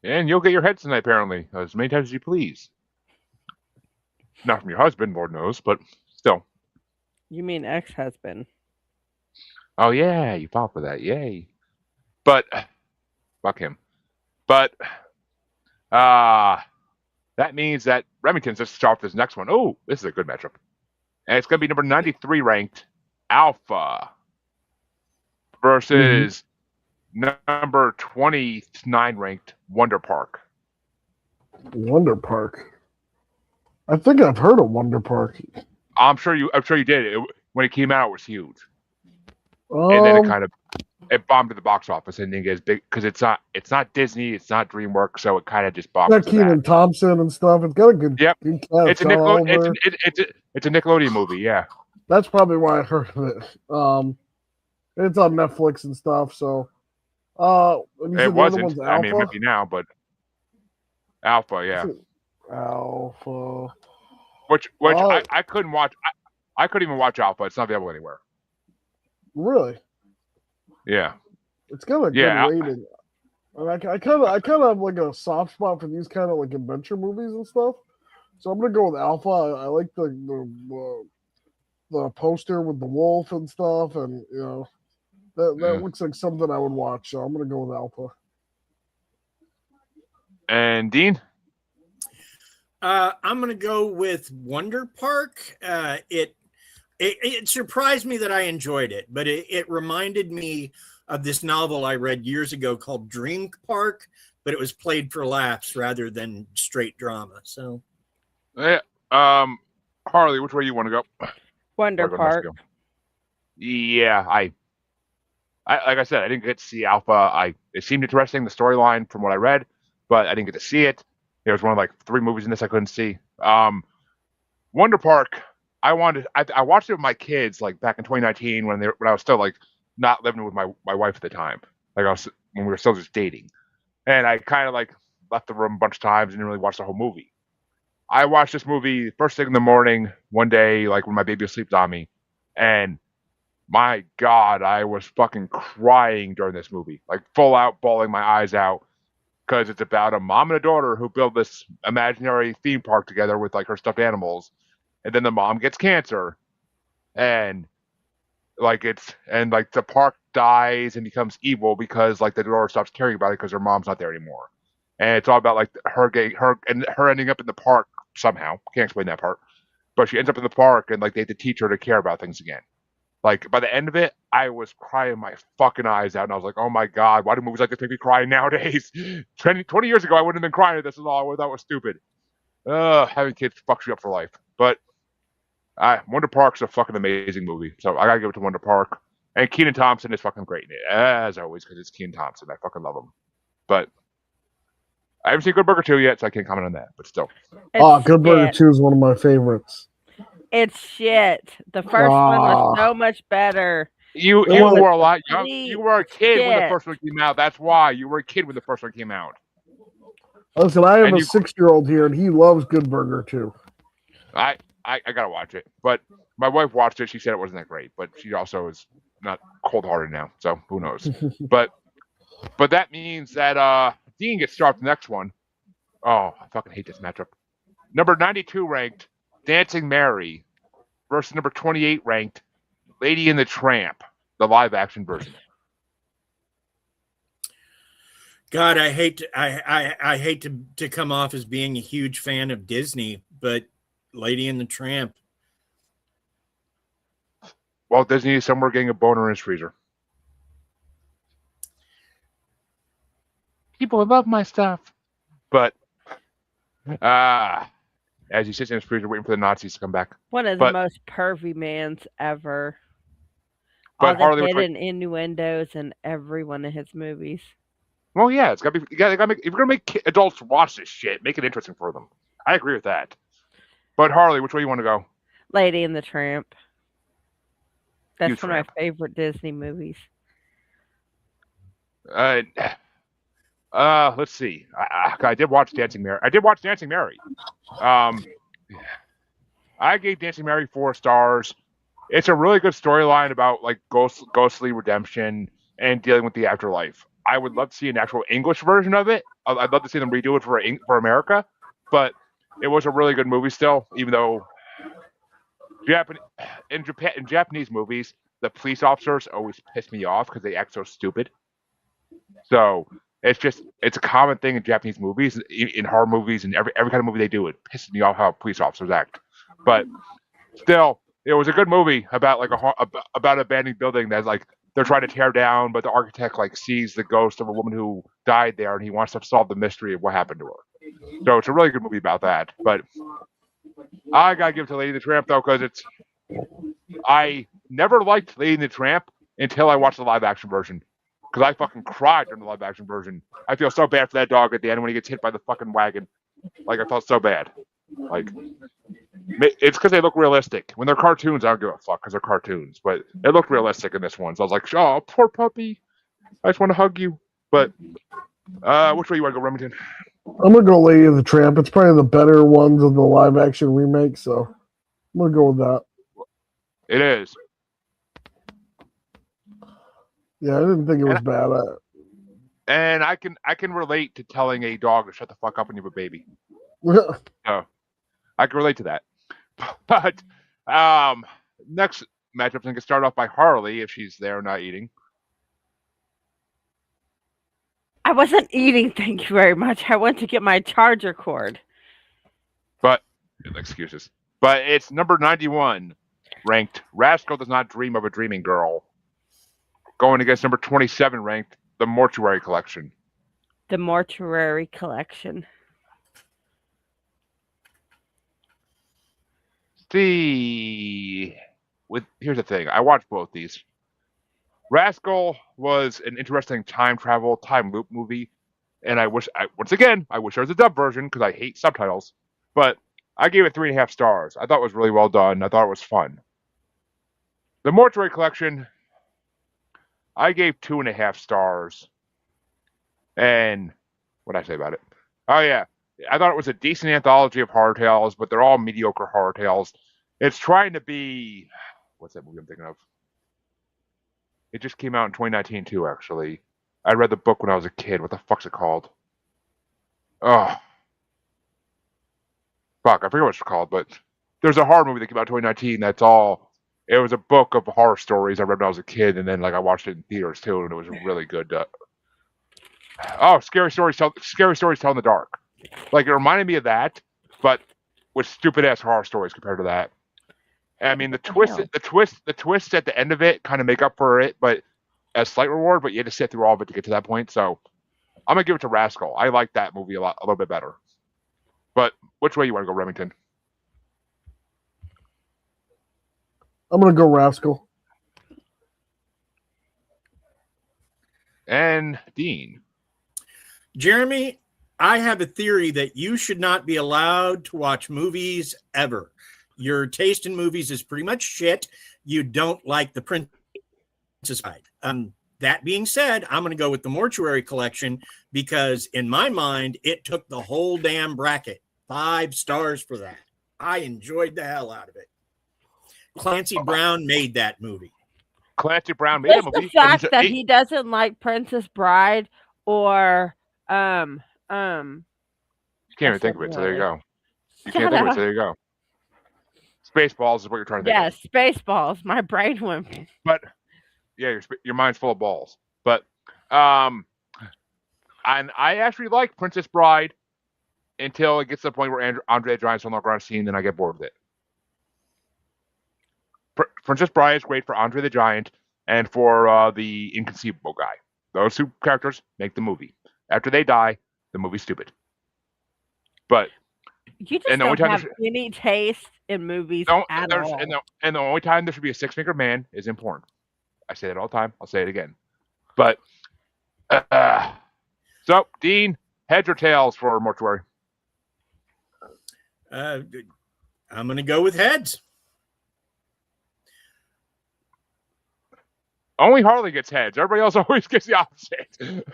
And you'll get your heads tonight, apparently, as many times as you please. Not from your husband, Lord knows, but still. You mean ex-husband? Oh, yeah, you fought for that. Yay. But, fuck him. But, that means that Remington's just start off this next one. Oh, this is a good matchup. And it's going to be number 93 ranked Alpha versus number 29 ranked Wonder Park. Wonder Park. I think I've heard of Wonder Park. I'm sure you did. When it came out, it was huge. And then it bombed at the box office and didn't get as big because it's not Disney, it's not DreamWorks, so it kind of just bombed. It's got Kenan Thompson and stuff. It's got a good cast. It's a Nickelodeon movie, yeah. That's probably why I heard of it. It's on Netflix and stuff, so it wasn't. I mean, maybe now, but Alpha, yeah. Alpha. Which I couldn't watch. I couldn't even watch Alpha. It's not available anywhere. Really? Yeah. It's got a good rating. And I kind of have like a soft spot for these kind of like adventure movies and stuff. So I'm gonna go with Alpha. I like the poster with the wolf and stuff, and that looks like something I would watch. So I'm gonna go with Alpha. And Dean? I'm gonna go with Wonder Park. It surprised me that I enjoyed it, but it reminded me of this novel I read years ago called Dream Park, but it was played for laughs rather than straight drama. So, yeah, Harley, which way you want to go? Wonder Park. Yeah, I like I said, I didn't get to see Alpha. It seemed interesting, the storyline from what I read, but I didn't get to see it. There was one of like 3 movies in this I couldn't see. Wonder Park. I watched it with my kids like back in 2019 when I was still like not living with my wife at the time. Like when we were still just dating, and I kind of like left the room a bunch of times and didn't really watch the whole movie. I watched this movie first thing in the morning one day, like when my baby was sleeping on me, and my God, I was fucking crying during this movie, like full out bawling my eyes out, because it's about a mom and a daughter who build this imaginary theme park together with like her stuffed animals, and then the mom gets cancer, and like the park dies and becomes evil because like the daughter stops caring about it because her mom's not there anymore, and it's all about like her ending up in the park somehow. Can't explain that part, but she ends up in the park and like they have to teach her to care about things again. Like by the end of it, I was crying my fucking eyes out, and I was like, "Oh my God, why do movies like this make me cry nowadays?" 20 years ago, I wouldn't have been crying at this at all. I thought was stupid. Having kids fucks you up for life. But Wonder Park's a fucking amazing movie, so I gotta give it to Wonder Park. And Kenan Thompson is fucking great in it, as always, because it's Kenan Thompson. I fucking love him. But I haven't seen Good Burger 2 yet, so I can't comment on that. But still, Good Burger 2 is one of my favorites. It's shit. The first one was so much better. You were a lot young. You were a kid when the first one came out. That's why you were a kid when the first one came out. Listen, I have a 6-year-old here, and he loves Good Burger 2. I gotta watch it, but my wife watched it. She said it wasn't that great, but she also is not cold-hearted now, so who knows? but that means that Dean gets started the next one. Oh, I fucking hate this matchup. Number 92 ranked Dancing Mary versus number 28 ranked Lady and the Tramp, the live-action version. God, I hate to come off as being a huge fan of Disney, but Lady and the Tramp. Walt Disney is somewhere getting a boner in his freezer. People love my stuff. But as he sits in his freezer waiting for the Nazis to come back. One of the most pervy mans ever. But all the hidden innuendos in every one of his movies. Well, yeah, it's gotta be. If you're gonna make adults watch this shit, make it interesting for them. I agree with that. But Harley, which way you want to go? Lady and the Tramp. That's one of my favorite Disney movies. Let's see. I did watch Dancing Mary. I gave Dancing Mary 4 stars. It's a really good storyline about like ghostly redemption and dealing with the afterlife. I would love to see an actual English version of it. I'd love to see them redo it for America, but it was a really good movie still, even though in Japanese movies, the police officers always piss me off because they act so stupid. So it's a common thing in Japanese movies, in horror movies, and every kind of movie they do. It pisses me off how police officers act. But still, it was a good movie about like about an abandoned building that's like they're trying to tear down, but the architect like sees the ghost of a woman who died there, and he wants to solve the mystery of what happened to her. So it's a really good movie about that. But I gotta give it to Lady and the Tramp though, because I never liked Lady and the Tramp until I watched the live action version. Because I fucking cried during the live action version. I feel so bad for that dog at the end when he gets hit by the fucking wagon. Like I felt so bad. Like it's because they look realistic. When they're cartoons, I don't give a fuck because they're cartoons. But it looked realistic in this one, so I was like, "Oh, poor puppy. I just want to hug you." But which way you want to go, Remington? I'm gonna go Lady and the Tramp. It's probably the better ones of the live action remake, so I'm gonna go with that. It is. Yeah, I didn't think it was bad. And I can relate to telling a dog to shut the fuck up when you have a baby. So I can relate to that. But next matchup's gonna get started off by Harley if she's there not eating. I wasn't eating, thank you very much. I went to get my charger cord. But excuses. But it's number 91 ranked Rascal Does Not Dream of a Dreaming Girl. Going against number 27 ranked The Mortuary Collection. The Mortuary Collection. See, here's the thing. I watched both these. Rascal was an interesting time travel, time loop movie, and I wish there was a dub version because I hate subtitles. But I gave it 3.5 stars. I thought it was really well done. I thought it was fun. The Mortuary Collection, I gave 2.5 stars. And what did I say about it? Oh yeah, I thought it was a decent anthology of horror tales, but they're all mediocre horror tales. It's trying to be, what's that movie I'm thinking of? It just came out in 2019 too, actually. I read the book when I was a kid. What the fuck's it called? Oh, fuck, I forget what it's called, but there's a horror movie that came out in 2019 that's all, it was a book of horror stories I read when I was a kid, and then like I watched it in theaters too, and it was really good. Scary Stories Tell in the Dark. Like, it reminded me of that, but with stupid ass horror stories compared to that. And, I mean, the twists at the end of it kind of make up for it, but as slight reward. But you had to sit through all of it to get to that point. So I'm gonna give it to Rascal. I like that movie a little bit better. But which way you want to go, Remington? I'm gonna go Rascal. And Dean. Jeremy, I have a theory that you should not be allowed to watch movies ever. Your taste in movies is pretty much shit. You don't like the Princess Bride. That being said, I'm going to go with the Mortuary Collection because in my mind, it took the whole damn bracket. 5 stars for that. I enjoyed the hell out of it. Clancy Brown made that movie. Clancy Brown made that movie. The fact that he doesn't like Princess Bride or you can't even think of it, so there you go. You can't think of it, so there you go. Spaceballs is what you're trying to think of. Yes, Spaceballs. My brain went. But yeah, your mind's full of balls. But and I actually like Princess Bride until it gets to the point where Andre the Giant's on the ground scene, then I get bored with it. Princess Bride is great for Andre the Giant and for the Inconceivable guy. Those two characters make the movie. After they die, the movie's stupid. But you just don't have any taste in movies at all. And the only time there should be a 6-fingered man is in porn. I say it all the time. I'll say it again. But so Dean, heads or tails for Mortuary? I'm going to go with heads. Only Harley gets heads. Everybody else always gets the opposite.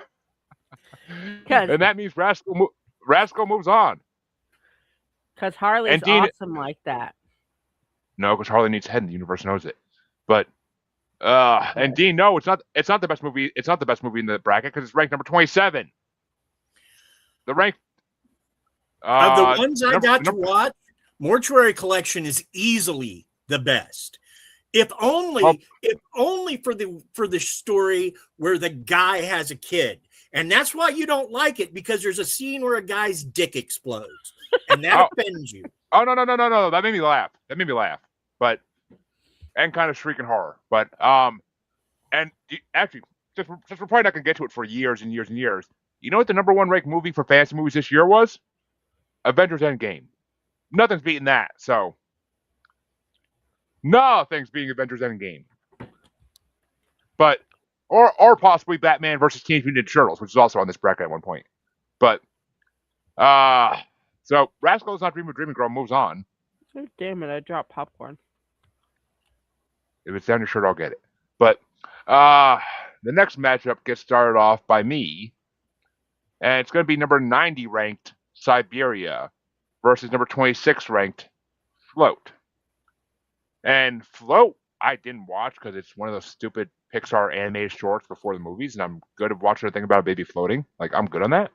And that means Rascal moves on. Because Harley's awesome like that. No, because Harley needs head, and the universe knows it. But and Dean, no, it's not the best movie. It's not the best movie in the bracket because it's ranked number 27. The rank of the ones I got to watch, Mortuary Collection is easily the best. If only for the story where the guy has a kid. And that's why you don't like it, because there's a scene where a guy's dick explodes. And that offends you. Oh, no. That made me laugh. But, and kind of shrieking horror. But, and actually, just we're probably not going to get to it for years and years and years. You know what the number 1 ranked movie for fantasy movies this year was? Avengers Endgame. Nothing's beating that, so. Nothing's beating Avengers Endgame. But, or possibly Batman versus Teenage Mutant Ninja Turtles, which is also on this bracket at one point. But, so Rascal Is Not Dreaming, Dreaming Girl moves on. Oh, damn it, I dropped popcorn. If it's down your shirt, I'll get it. But, the next matchup gets started off by me. And it's going to be number 90 ranked Siberia versus number 26 ranked Float. And Float, I didn't watch because it's one of those stupid Pixar animated shorts before the movies, and I'm good at watching a thing about a baby floating. Like, I'm good on that.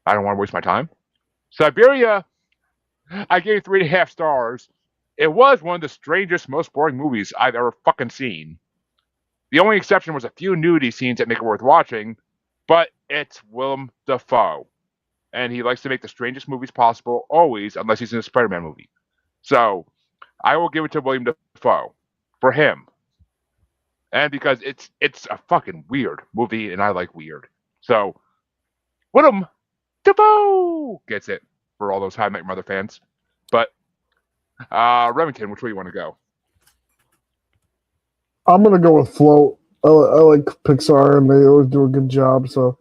I don't want to waste my time. Siberia, I gave 3.5 stars. It was one of the strangest, most boring movies I've ever fucking seen. The only exception was a few nudity scenes that make it worth watching, but it's Willem Dafoe. And he likes to make the strangest movies possible, always, unless he's in a Spider-Man movie. So, I will give it to William Dafoe for him. And because it's a fucking weird movie, and I like weird. So, Willem Dafoe gets it for all those How I Met Your Mother fans. But Remington, which way you want to go? I'm gonna go with Float. I like Pixar, and they always do a good job. So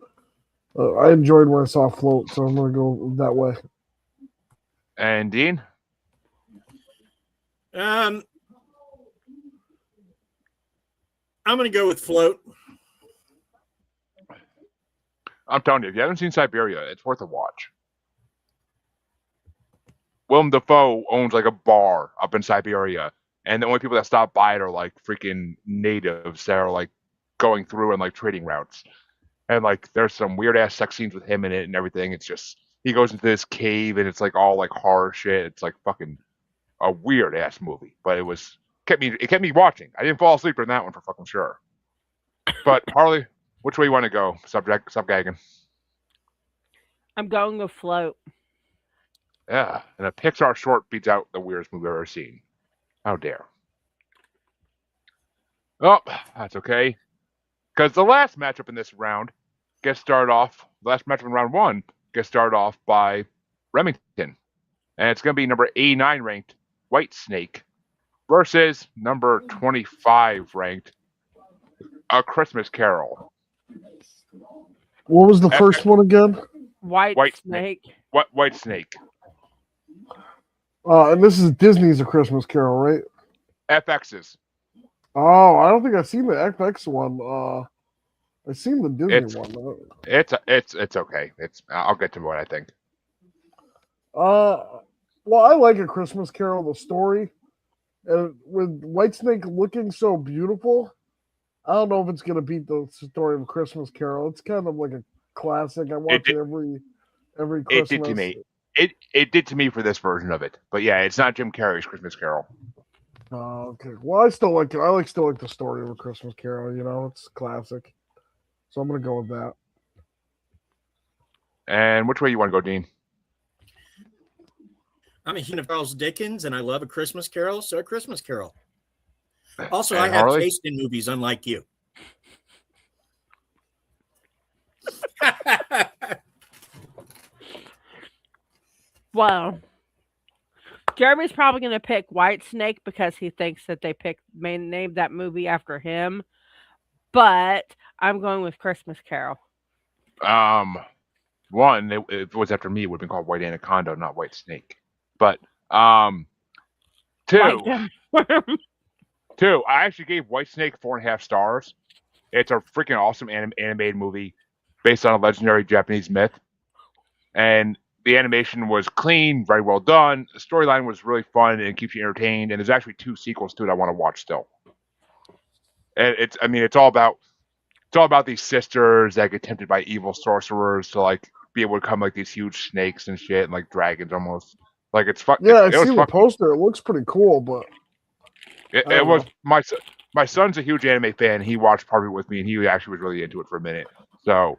I enjoyed when I saw Float, so I'm gonna go that way. And Dean? I'm gonna go with Float. I'm telling you, if you haven't seen Siberia, it's worth a watch. Willem Dafoe owns like a bar up in Siberia, and the only people that stop by it are like freaking natives that are like going through and like trading routes. And like there's some weird ass sex scenes with him in it and everything. It's just he goes into this cave and it's like all like horror shit. It's like fucking a weird ass movie, but it kept me watching. I didn't fall asleep in that one for fucking sure. But Harley, which way you want to go? Subgagging. I'm going with Float. Yeah, and a Pixar short beats out the weirdest movie I've ever seen. How dare? Oh, that's okay. Because the last matchup in this round gets started off. The last matchup in round one gets started off by Remington, and it's going to be number 89 ranked White Snake versus number 25 ranked A Christmas Carol. What was the first one again? White Snake. White Snake. And this is Disney's A Christmas Carol, right? FX's. Oh, I don't think I've seen the FX one. I've seen the Disney one. It's okay. I'll get to what I think. Well, I like A Christmas Carol, the story, and with Whitesnake looking so beautiful, I don't know if it's gonna beat the story of A Christmas Carol. It's kind of like a classic. I watch it every Christmas. It did to me. It did to me for this version of it, but yeah, it's not Jim Carrey's Christmas Carol. Oh, okay. Well, I still like it. I still like the story of A Christmas Carol. You know, it's classic. So I'm gonna go with that. And which way you want to go, Dean? I'm a fan of Charles Dickens, and I love A Christmas Carol, so A Christmas Carol. Also, And I have Harley? taste in movies, unlike you. Well, Jeremy's probably going to pick White Snake because he thinks that they named that movie after him. But I'm going with Christmas Carol. One, if it was after me, it would have been called White Anaconda, not White Snake. But two, I actually gave White Snake 4.5 stars. It's a freaking awesome animated movie based on a legendary Japanese myth, and the animation was clean, very well done. The storyline was really fun and keeps you entertained. And there's actually 2 sequels to it I want to watch still. And it's all about these sisters that get tempted by evil sorcerers to like be able to become like these huge snakes and shit and like dragons almost. Like it's fun. Yeah, I see the poster. It looks pretty cool, but it was my son's a huge anime fan. He watched part of it with me, and he actually was really into it for a minute. So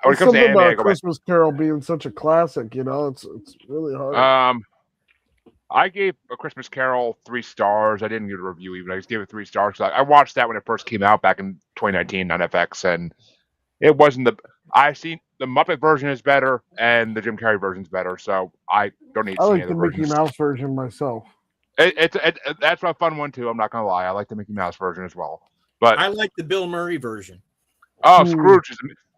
when it comes to anime, I go Christmas Carol being such a classic, you know, it's really hard. I gave A Christmas Carol 3 stars. I didn't give a review even. I just gave it 3 stars. I watched that when it first came out back in 2019 on FX, and it wasn't I've seen the Muppet version is better, and the Jim Carrey version is better. So I don't need to see like any the other Mickey versions. Mouse version myself. That's a fun one too. I'm not gonna lie. I like the Mickey Mouse version as well. But I like the Bill Murray version. Oh,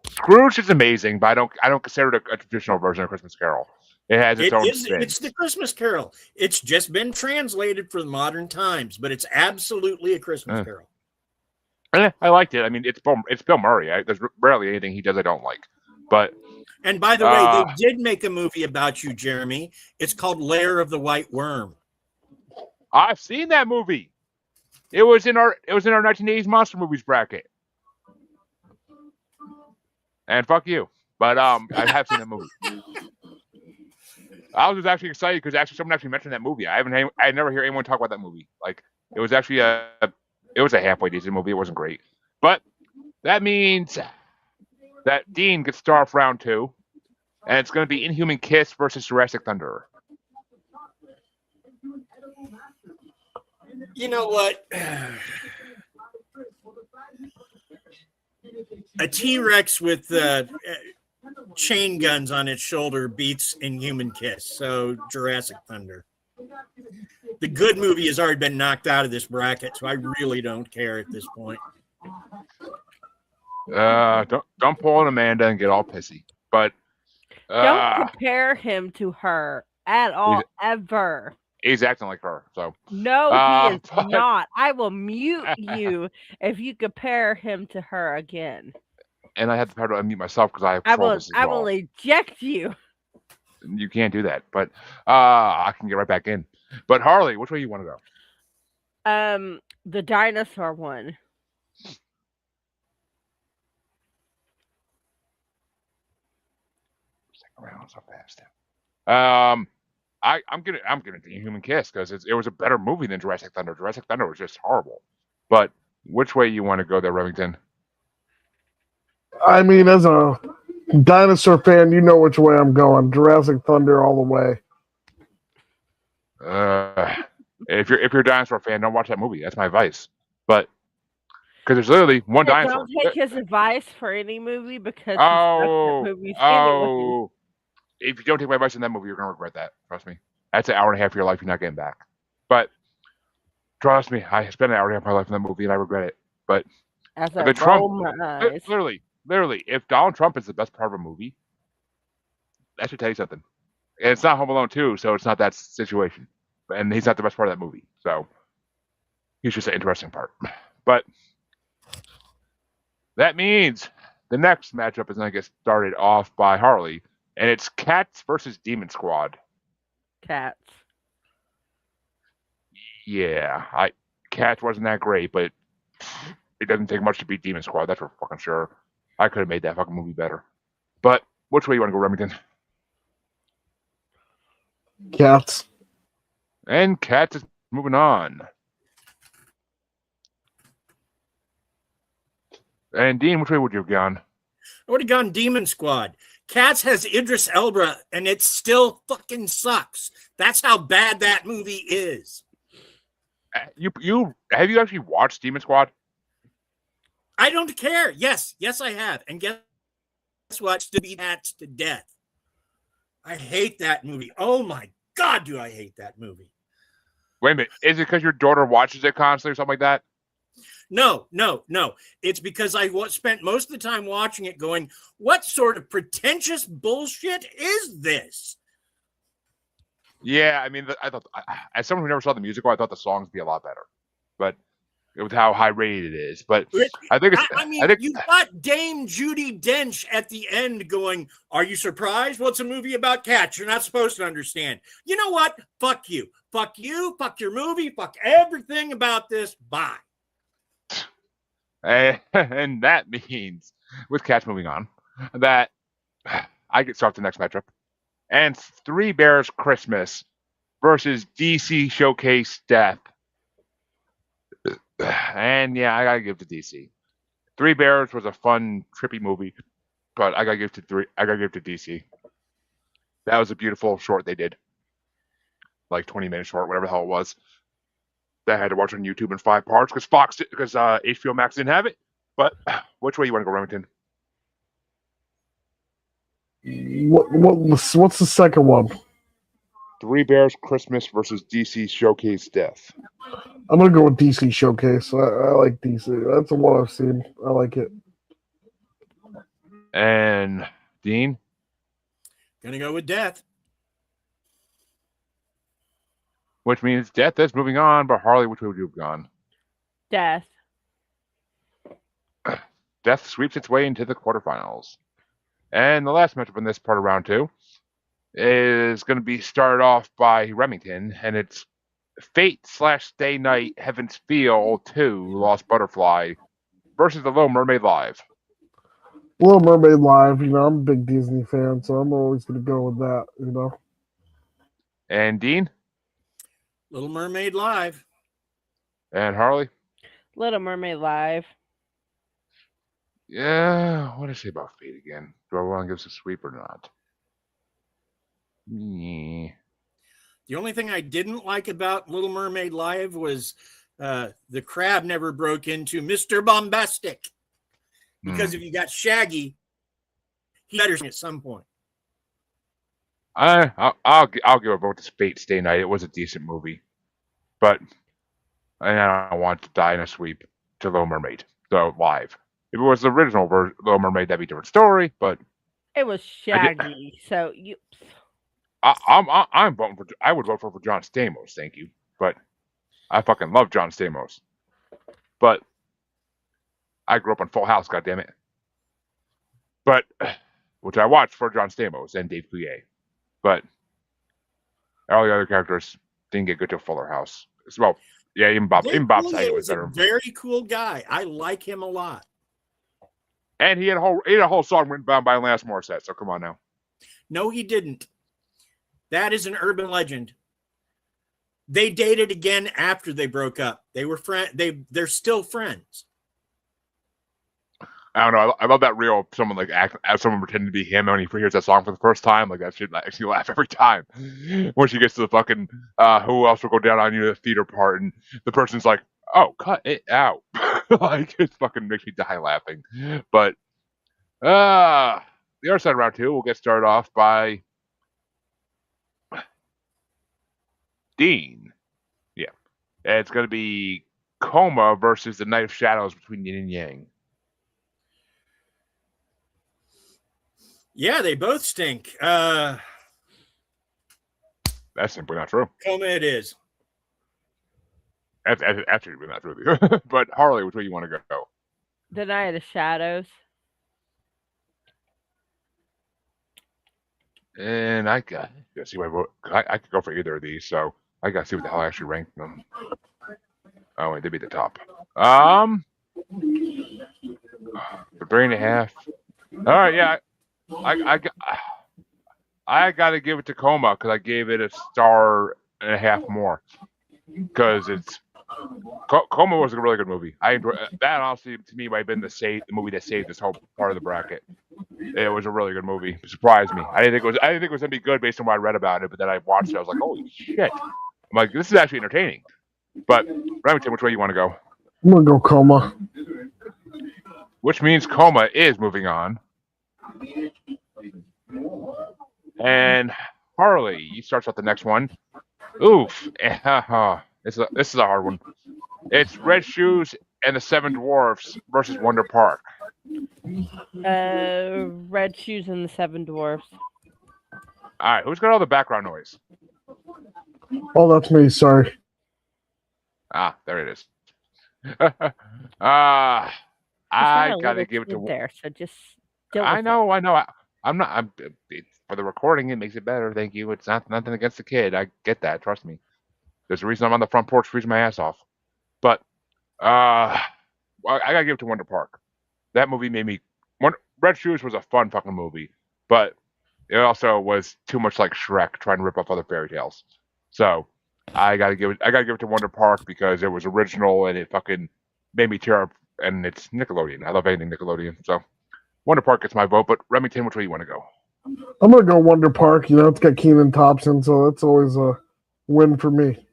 Scrooge is amazing, but I don't consider it a traditional version of Christmas Carol. It has its own spin. It's the Christmas Carol. It's just been translated for the modern times, but it's absolutely a Christmas Carol. I liked it. I mean, it's Bill Murray. There's rarely anything he does I don't like. But and by the way, they did make a movie about you, Jeremy. It's called Lair of the White Worm. I've seen that movie. It was in our 1980s monster movies bracket. And fuck you. But I have seen that movie. I was actually excited because someone actually mentioned that movie. I never hear anyone talk about that movie. Like it was actually a halfway decent movie. It wasn't great, but that means that Dean gets star off round 2, and it's going to be Inhuman Kiss versus Jurassic Thunder. You know what? A T-Rex with chain guns on its shoulder beats Inhuman Kiss. So Jurassic Thunder. The good movie has already been knocked out of this bracket, so I really don't care at this point. Don't pull an Amanda and get all pissy. But Don't compare him to her at he's, all, ever. he's acting like her. So No, he is but, not. I will mute you if you compare him to her again. and I had the power to unmute myself because I have I control will. of this as I well. will eject you. You can't do that. But I can get right back in. But Harley, which way you want to go? The dinosaur one. Around so fast. I'm gonna do Human Kiss because it was a better movie than Jurassic Thunder. Jurassic Thunder was just horrible. But which way you want to go there, Remington? I mean, as a dinosaur fan, you know which way I'm going. Jurassic Thunder all the way. If you're a dinosaur fan, don't watch that movie. That's my advice. But because there's literally one dinosaur. Don't take his advice for any movie because movies anyway. If you don't take my advice in that movie, you're gonna regret that. Trust me. That's an hour and a half of your life you're not getting back. But trust me, I spent an hour and a half of my life in that movie and I regret it. But as I roll my eyes. Literally, if Donald Trump is the best part of a movie, that should tell you something. And it's not Home Alone 2, so it's not that situation. And he's not the best part of that movie. So he's just an interesting part. But that means the next matchup is going to get started off by Harley. And it's Cats versus Demon Squad. Cats. Yeah, Cats wasn't that great, but it doesn't take much to beat Demon Squad. That's for fucking sure. I could have made that fucking movie better. But which way you want to go, Remington? Cats. And Cats is moving on. And Dean, which way would you have gone? I would have gone Demon Squad. Cats has Idris Elba, and it still fucking sucks. That's how bad that movie is. You have you actually watched Demon Squad? I don't care. Yes, I have. And guess what? To beat Cats to death. I hate that movie. Oh my God, do I hate that movie? Wait a minute. Is it because your daughter watches it constantly or something like that? No. It's because I spent most of the time watching it going, what sort of pretentious bullshit is this? Yeah, I mean, I thought, as someone who never saw the musical, I thought the songs would be a lot better. But with how high rated it is. But I think it's... you got Dame Judi Dench at the end going, are you surprised? Well, it's a movie about cats. You're not supposed to understand. You know what? Fuck you. Fuck you. Fuck your movie. Fuck everything about this. Bye. And that means, with Cats moving on, that I get start the next matchup. And Three Bears Christmas versus DC Showcase Death. And yeah, I gotta give to DC. Three Bears was a fun, trippy movie, but I gotta give to DC. That was a beautiful short they did, like 20-minute short, whatever the hell it was. That I had to watch on YouTube in 5 parts because HBO Max didn't have it. But which way you want to go, Remington? What's the second one? Three Bears Christmas versus DC Showcase Death. I'm gonna go with DC Showcase. I like DC. That's the one I've seen. I like it. And Dean? Gonna go with Death. Which means Death is moving on, but Harley, which way would you have gone? Death. Death sweeps its way into the quarterfinals. And the last matchup in this part of round 2 is going to be started off by Remington, and it's Fate/Stay Night Heaven's Feel 2 Lost Butterfly versus The Little Mermaid Live. Little Mermaid Live, I'm a big Disney fan, so I'm always going to go with that, And Dean? Little Mermaid Live. And Harley? Little Mermaid Live. Yeah, what did I say about Fate again? Do I want to give us a sweep or not? Yeah. The only thing I didn't like about Little Mermaid Live was the crab never broke into Mr. Bombastic. Because if you got Shaggy, he better at some point. I'll give a vote to Fate/Stay Night. It was a decent movie. But and I don't want to die in a sweep to Little Mermaid. So live. If it was the original Little Mermaid, that'd be a different story. But It was I did. Shaggy, so you. I'm voting for. I would vote for John Stamos. Thank you. But I fucking love John Stamos. But I grew up on Full House. God damn it. But which I watched for John Stamos and Dave Coulier. But all the other characters didn't get good to Fuller House. Well, yeah, even Bob Saget was better. A very cool guy. I like him a lot. And he had a whole song written down by Alanis Morissette. So come on now. No, he didn't. That is an urban legend. They dated again after they broke up. They were they're still friends. I don't know. I love that reel. Someone someone pretending to be him when he hears that song for the first time. Like that shit makes me laugh every time. When she gets to the fucking who else will go down on you, the theater part, and the person's like, "Oh, cut it out!" Like it fucking makes me die laughing. But the other side of round two, we'll get started off by Dean. Yeah, and it's gonna be Coma versus the Night of Shadows between Yin and Yang. Yeah, they both stink. That's simply not true. Coma it is. That's absolutely not true. But Harley, which way you want to go? The Night of the Shadows. And I got to see my vote. I could go for either of these, so I got to see what the hell I actually ranked them. Oh, wait, they'd be the top. For 3.5. All right, yeah. I got to give it to Coma because I gave it a 1.5 more because Coma was a really good movie. I enjoyed that. Honestly, to me, might have been the movie that saved this whole part of the bracket. It was a really good movie. It surprised me. I didn't think it was gonna be good based on what I read about it, but then I watched it. I was like, holy shit! I'm like, this is actually entertaining. But Remington, which way you want to go? I'm gonna go Coma. Which means Coma is moving on. And Harley, you start off the next one. Oof. This is a hard one. It's Red Shoes and the Seven Dwarfs versus Wonder Park. Red Shoes and the Seven Dwarfs. All right, who's got all the background noise? Oh, that's me. Sorry. Ah, there it is. I gotta give it to there. So just. I know. I'm not. For the recording, it makes it better. Thank you. It's nothing against the kid. I get that. Trust me. There's a reason I'm on the front porch freezing my ass off. But I gotta give it to Wonder Park. That movie made me. Red Shoes was a fun fucking movie, but it also was too much like Shrek trying to rip off other fairy tales. So I gotta give it to Wonder Park because it was original and it fucking made me tear up. And it's Nickelodeon. I love anything Nickelodeon. So Wonder Park gets my vote. But Remington, which way you want to go? I'm gonna go Wonder Park. You know, it's got Kenan Thompson, so that's always a win for me.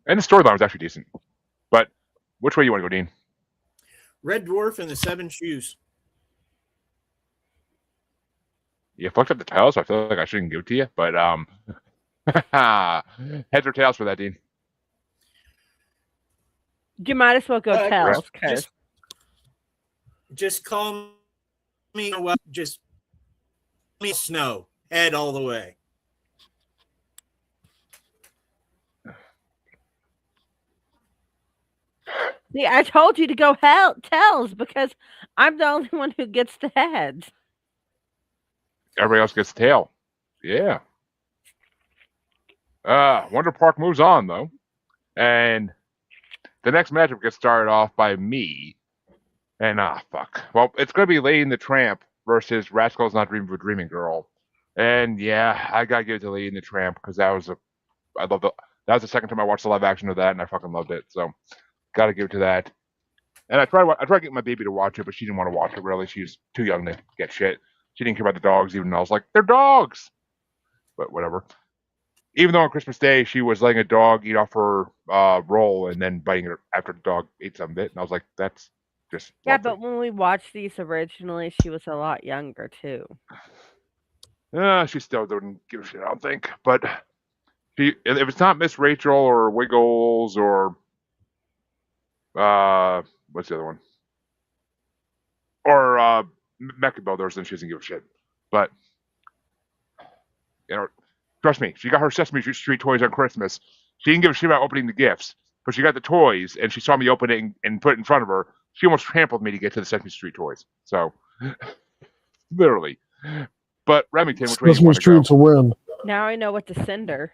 And the storyline was actually decent. But which way you want to go, Dean? Red Dwarf and the Seven Shoes. You fucked up the title, so I feel like I shouldn't give it to you. But heads or tails for that, Dean? You might as well go tails. Just call me. Just me Snow. Head all the way. See, I told you to go tails because I'm the only one who gets the heads. Everybody else gets the tail. Yeah. Wonder Park moves on, though. And the next matchup gets started off by me. And, fuck. Well, it's going to be Lady and the Tramp versus Rascals Not Dreaming for Dreaming Girl. And, yeah, I got to give it to Lady and the Tramp because that was the second time I watched the live action of that, and I fucking loved it. So, got to give it to that. And I tried to get my baby to watch it, but she didn't want to watch it, really. She's too young to get shit. She didn't care about the dogs, even though I was like, they're dogs! But whatever. Even though on Christmas Day, she was letting a dog eat off her roll and then biting it after the dog ate some of it. And I was like, that's just... Yeah, but when we watched these originally, she was a lot younger, too. She still didn't give a shit, I don't think. But if it's not Miss Rachel or Wiggles or what's the other one? Or Mecha Brothers, then she doesn't give a shit. But trust me, she got her Sesame Street toys on Christmas. She didn't give a shit about opening the gifts, but she got the toys, and she saw me open it and put it in front of her. She almost trampled me to get to the Sesame Street toys. So, literally. But Remington, which way do you want to go? Street's a win. Now I know what to send her.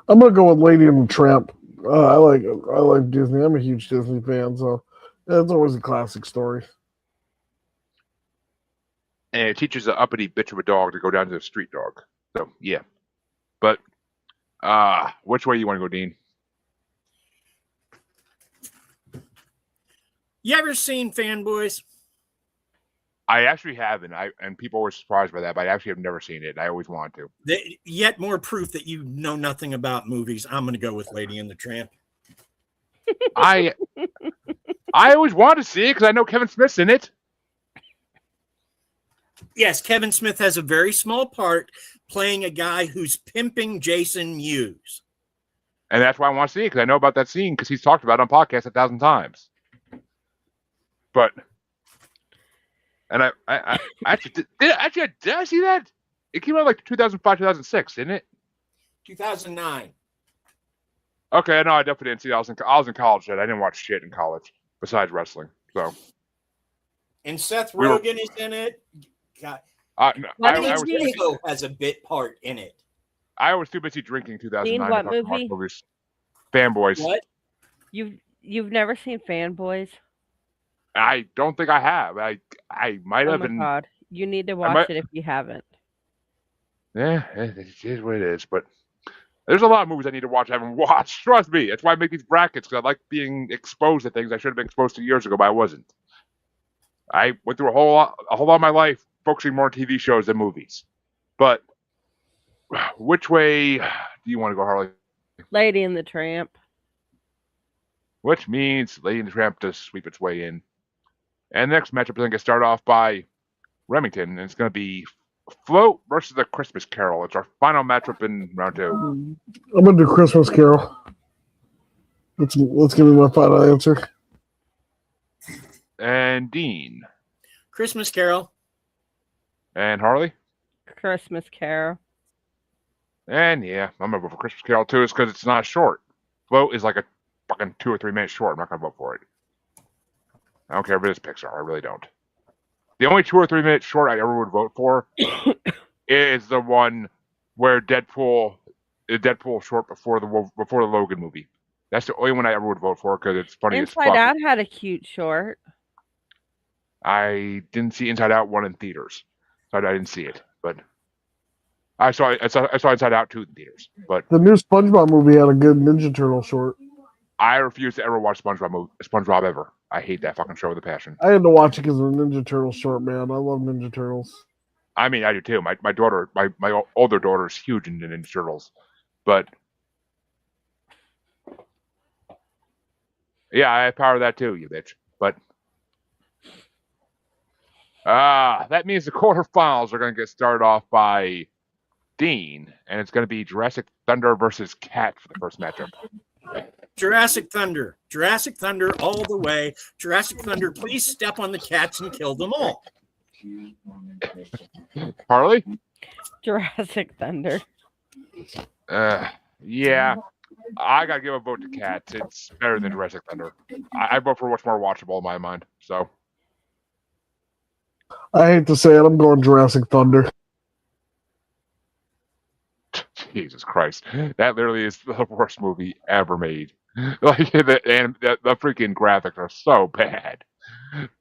I'm gonna go with Lady and the Tramp. I like Disney. I'm a huge Disney fan, so it's always a classic story. And it teaches the uppity bitch of a dog to go down to the street dog. So yeah. But which way you want to go, Dean? You ever seen Fanboys? I actually haven't. And people were surprised by that, but I actually have never seen it. I always want to. Yet more proof that you know nothing about movies. I'm going to go with Lady and the Tramp. I always want to see it because I know Kevin Smith's in it. Yes, Kevin Smith has a very small part playing a guy who's pimping Jason Mewes. And that's why I want to see it, because I know about that scene because he's talked about it on podcasts 1,000 times. But, and I actually, did I see that? It came out like 2005, 2006, didn't it? 2009. Okay, no, I definitely didn't see it. I was in college then. I didn't watch shit in college besides wrestling. So. And Seth Rogen is in it. God. No, has a bit part in it. I was too busy drinking 2009. What movie? Movies. Fanboys. What? You've never seen Fanboys? I don't think I have. I might have. Oh my god! You need to watch it if you haven't. Yeah, it is what it is. But there's a lot of movies I need to watch I haven't watched. Trust me. That's why I make these brackets, because I like being exposed to things I should have been exposed to years ago, but I wasn't. I went through a whole lot of my life focusing more on TV shows than movies. But which way do you want to go, Harley? Lady and the Tramp. Which means Lady and the Tramp does sweep its way in. And the next matchup is going to start off by Remington, and it's going to be Float versus the Christmas Carol. It's our final matchup in round 2. I'm going to do Christmas Carol. Let's give me my final answer. And Dean. Christmas Carol. And Harley. Christmas Carol. And yeah, I'm gonna vote for Christmas Carol too. It's because it's not short. Float is like a fucking 2 or 3 minutes short. I'm not gonna vote for it. I don't care if it is Pixar. I really don't. The only 2 or 3 minutes short I ever would vote for is the one where Deadpool short before the Logan movie. That's the only one I ever would vote for because it's funny as fuck. Inside Out had a cute short. I didn't see Inside Out 1 in theaters, so I didn't see it. But I saw Inside Out 2 in theaters. But the new SpongeBob movie had a good Ninja Turtle short. I refuse to ever watch SpongeBob ever. I hate that fucking show with a passion. I had to watch it because of the Ninja Turtle short, man. I love Ninja Turtles. I mean, I do too. My older daughter is huge into Ninja Turtles, but yeah, I have power of that too, you bitch. But that means the quarterfinals are going to get started off by Dean, and it's going to be Jurassic Thunder versus Cat for the first matchup. Jurassic Thunder all the way. Jurassic Thunder, please step on the cats and kill them all. Harley? Jurassic Thunder. Yeah. I gotta give a vote to Cats. It's better than Jurassic Thunder. I vote for what's more watchable in my mind. So I hate to say it, I'm going Jurassic Thunder. Jesus Christ. That literally is the worst movie ever made. Like the freaking graphics are so bad.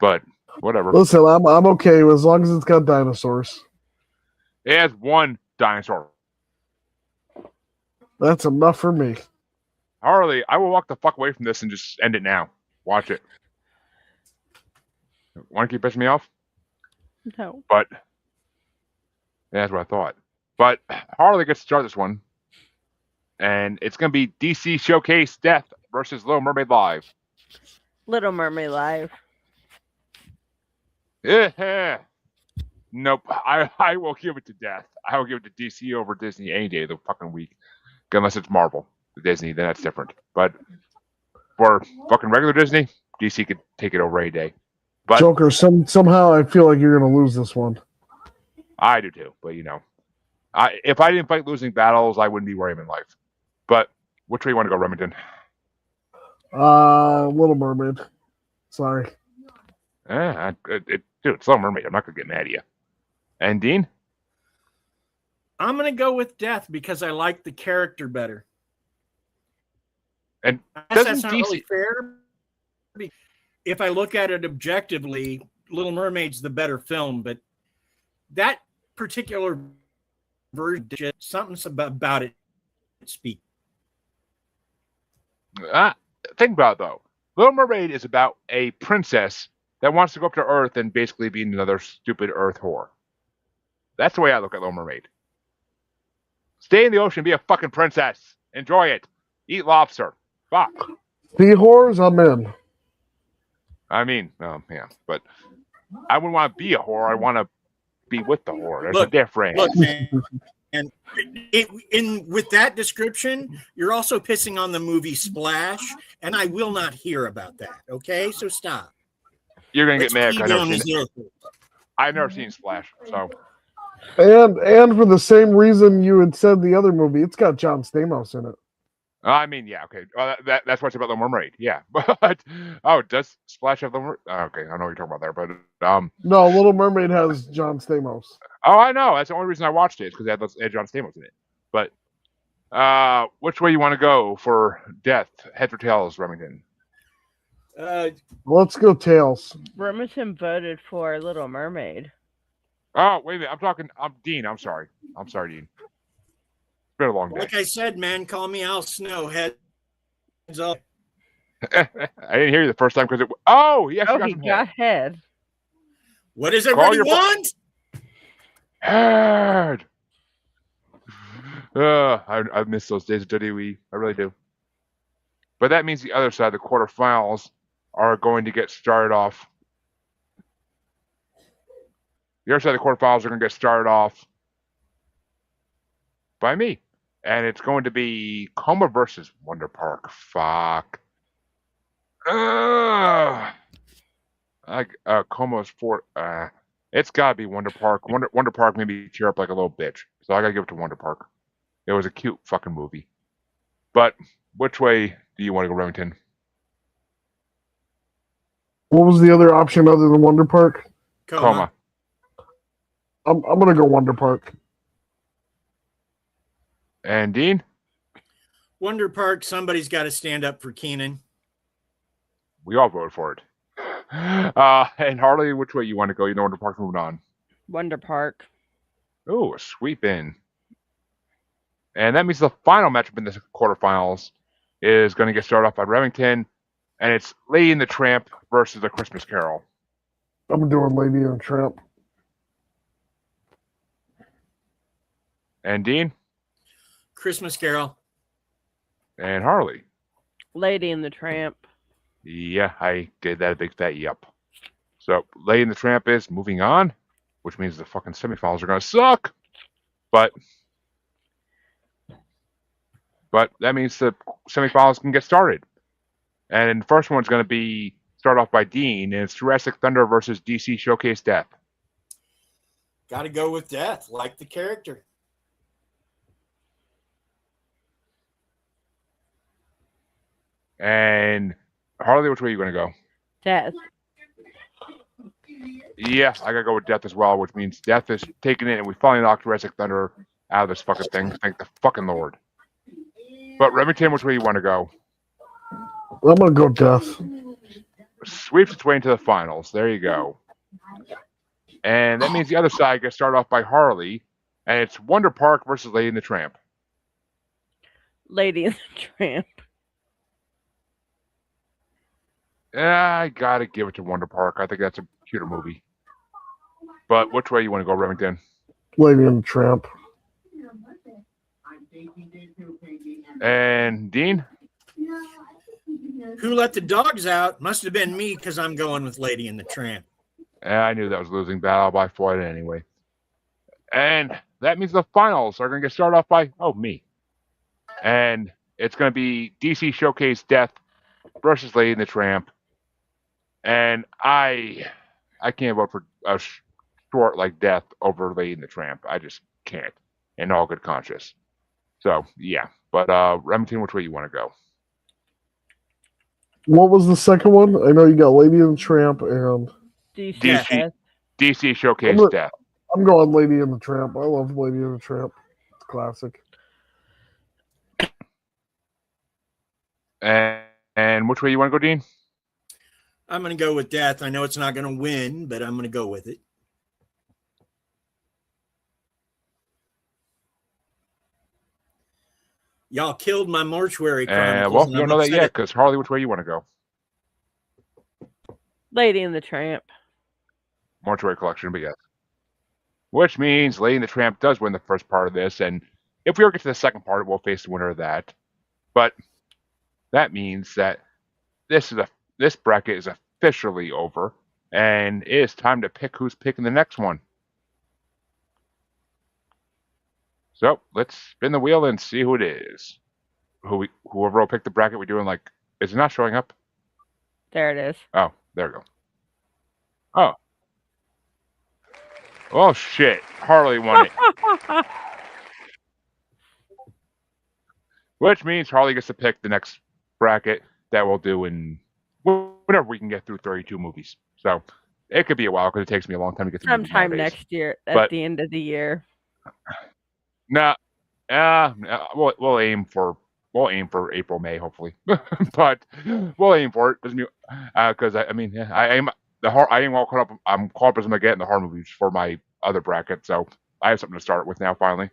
But whatever. Listen, I'm okay as long as it's got dinosaurs. It has one dinosaur. That's enough for me. Harley, I will walk the fuck away from this and just end it now. Watch it. Want to keep pissing me off? No. But yeah, that's what I thought. But Harley gets to start this one. And it's going to be DC Showcase Death versus Little Mermaid Live. Little Mermaid Live. Yeah. Nope. I will give it to Death. I will give it to DC over Disney any day of the fucking week. Unless it's Marvel. Disney, then that's different. But for fucking regular Disney, DC could take it over any day. But Joker, somehow I feel like you're going to lose this one. I do too. But if I didn't fight losing battles, I wouldn't be where I'm in life. But which way you want to go, Remington? Little Mermaid. Sorry. Dude, it's Little Mermaid. I'm not gonna get mad at you. And Dean? I'm gonna go with Death because I like the character better. And that's not really fair. If I look at it objectively, Little Mermaid's the better film, but that particular version, something about it speak. Think about it, though. Little Mermaid is about a princess that wants to go up to Earth and basically be another stupid Earth whore. That's the way I look at Little Mermaid. Stay in the ocean, be a fucking princess. Enjoy it. Eat lobster. Fuck. Sea whores, I'm in. I mean, yeah, but I wouldn't want to be a whore. I want to be with the whore. There's a difference. Look, man. And with that description, you're also pissing on the movie Splash, and I will not hear about that. Okay, so stop. You're gonna get mad. I've never seen Splash, so. And for the same reason you had said the other movie, it's got John Stamos in it. I mean, yeah, okay. Well, that's what's about Little Mermaid, yeah. But does Splash have Little Mermaid? Okay, I know what you're talking about there, but no, Little Mermaid has John Stamos. Oh, I know. That's the only reason I watched it is because it had John Stamos in it. But which way you want to go for Death? Heads or tails, Remington? Let's go tails. Remington voted for Little Mermaid. Oh, wait a minute. I'm Dean. I'm sorry, Dean. It's been a long day. Like I said, man, call me Al Snow. Heads up. I didn't hear you the first time because he actually got head. What does everybody want? Head. I miss those days of WWE. I really do. But that means the other side, the quarterfinals, are going to get started off. The other side of the quarterfinals are going to get started off by me. And it's going to be Coma versus Wonder Park. Fuck. Coma's for. It's got to be Wonder Park. Wonder Park made me tear up like a little bitch. So I got to give it to Wonder Park. It was a cute fucking movie. But which way do you want to go, Remington? What was the other option other than Wonder Park? Coma. I'm going to go Wonder Park. And Dean? Wonder Park, somebody's got to stand up for Keenan. We all voted for it. And Harley, which way you want to go? You know Wonder Park's moving on. Wonder Park. Oh, a sweep in. And that means the final matchup in the quarterfinals is going to get started off by Remington, and it's Lady and the Tramp versus the Christmas Carol. I'm doing Lady and the Tramp. And Dean? Christmas Carol. And Harley? Lady and the Tramp. Yeah, I gave that a big fat yep. So, Lady and the Tramp is moving on, which means the fucking semifinals are going to suck. But that means the semifinals can get started. And the first one's going to start off by Dean, and it's Jurassic Thunder versus DC Showcase Death. Got to go with Death, like the character. And Harley, which way are you going to go? Death. Yeah, I got to go with Death as well, which means Death is taking it, and we finally knocked Jurassic Thunder out of this fucking thing. Thank the fucking Lord. But Remington, which way you want to go? I'm going to go Death. Sweeps its way into the finals. There you go. And that means the other side gets started off by Harley, and it's Wonder Park versus Lady and the Tramp. Lady and the Tramp. I gotta give it to Wonder Park. I think that's a cuter movie. But which way you want to go, Remington? Lady and the Tramp. And Dean? Who let the dogs out? Must have been me because I'm going with Lady and the Tramp. And I knew that was a losing battle, but I fought it anyway. And that means the finals are going to get started off by, me. And it's going to be DC Showcase Death versus Lady and the Tramp. And I can't vote for a short like Death over Lady and the Tramp. I just can't, in all good conscience. So yeah, but Remington, which way you want to go? What was the second one? I know you got Lady and the Tramp and DC Showcase Death. I'm going Lady and the Tramp. I love Lady and the Tramp. It's classic. And which way you want to go, Dean? I'm going to go with Death. I know it's not going to win, but I'm going to go with it. Y'all killed my mortuary chronicles. Well, you don't know that yet, because Harley, which way you want to go? Lady and the Tramp. Mortuary collection, but yes. Which means Lady and the Tramp does win the first part of this, and if we ever get to the second part, we'll face the winner of that. But that means that this bracket is officially over, and it is time to pick who's picking the next one. So let's spin the wheel and see who it is. Whoever will pick the bracket, we're doing like, is it not showing up? There it is. Oh, there we go. Oh. Oh shit! Harley won it. Which means Harley gets to pick the next bracket that we'll do in whenever we can get through 32 movies. So it could be a while because it takes me a long time to get through. Sometime next year, at the end of the year. Nah, we'll aim for April, May, hopefully. But we'll aim for it. Doesn't mean because I am all caught up. I'm caught up as I'm gonna get in the horror movies for my other bracket, so I have something to start with now finally.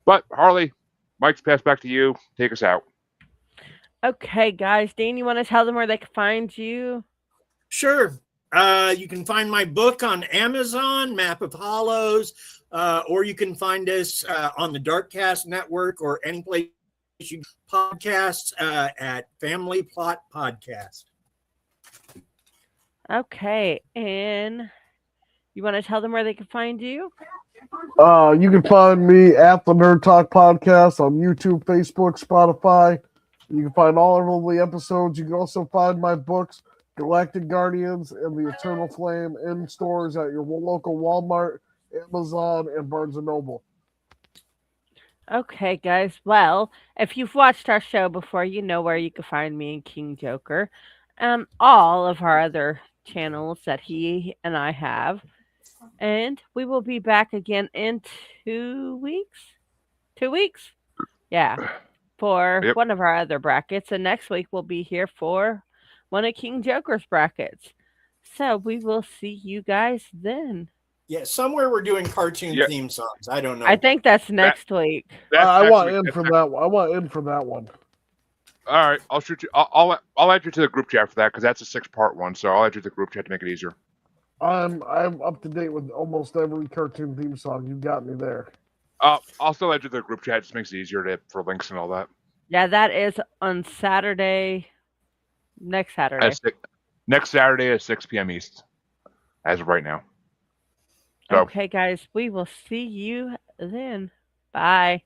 But Harley, Mike's passed back to you. Take us out. Okay, guys. Dean, you want to tell them where they can find you? Sure. You can find my book on Amazon, Map of Hollows, or you can find us on the Darkcast Network or any place you podcasts at Family Plot Podcast. Okay, and you want to tell them where they can find you? You can find me at the Nerd Talk Podcast on YouTube, Facebook, Spotify. You can find all of the episodes. You can also find my books, Galactic Guardians and The Eternal Flame, in stores at your local Walmart, Amazon, and Barnes & Noble. Okay, guys. Well, if you've watched our show before, you know where you can find me and King Joker and all of our other channels that he and I have. And we will be back again in 2 weeks. 2 weeks? Yeah. For one of our other brackets. And next week we'll be here for one of King Joker's brackets. So we will see you guys then. Yeah, somewhere we're doing cartoon theme songs. I don't know. I think that's next week. I want in for that one. I want in for that one. All right, I'll shoot you. I'll add you to the group chat for that because that's a 6-part one. So I'll add you to the group chat to make it easier. I'm up to date with almost every cartoon theme song. You got me there. I'll still add you to the group chat. It just makes it easier for links and all that. Yeah, that is on Saturday. Next Saturday. Next Saturday at 6 p.m. East, as of right now. So. Okay, guys, we will see you then. Bye.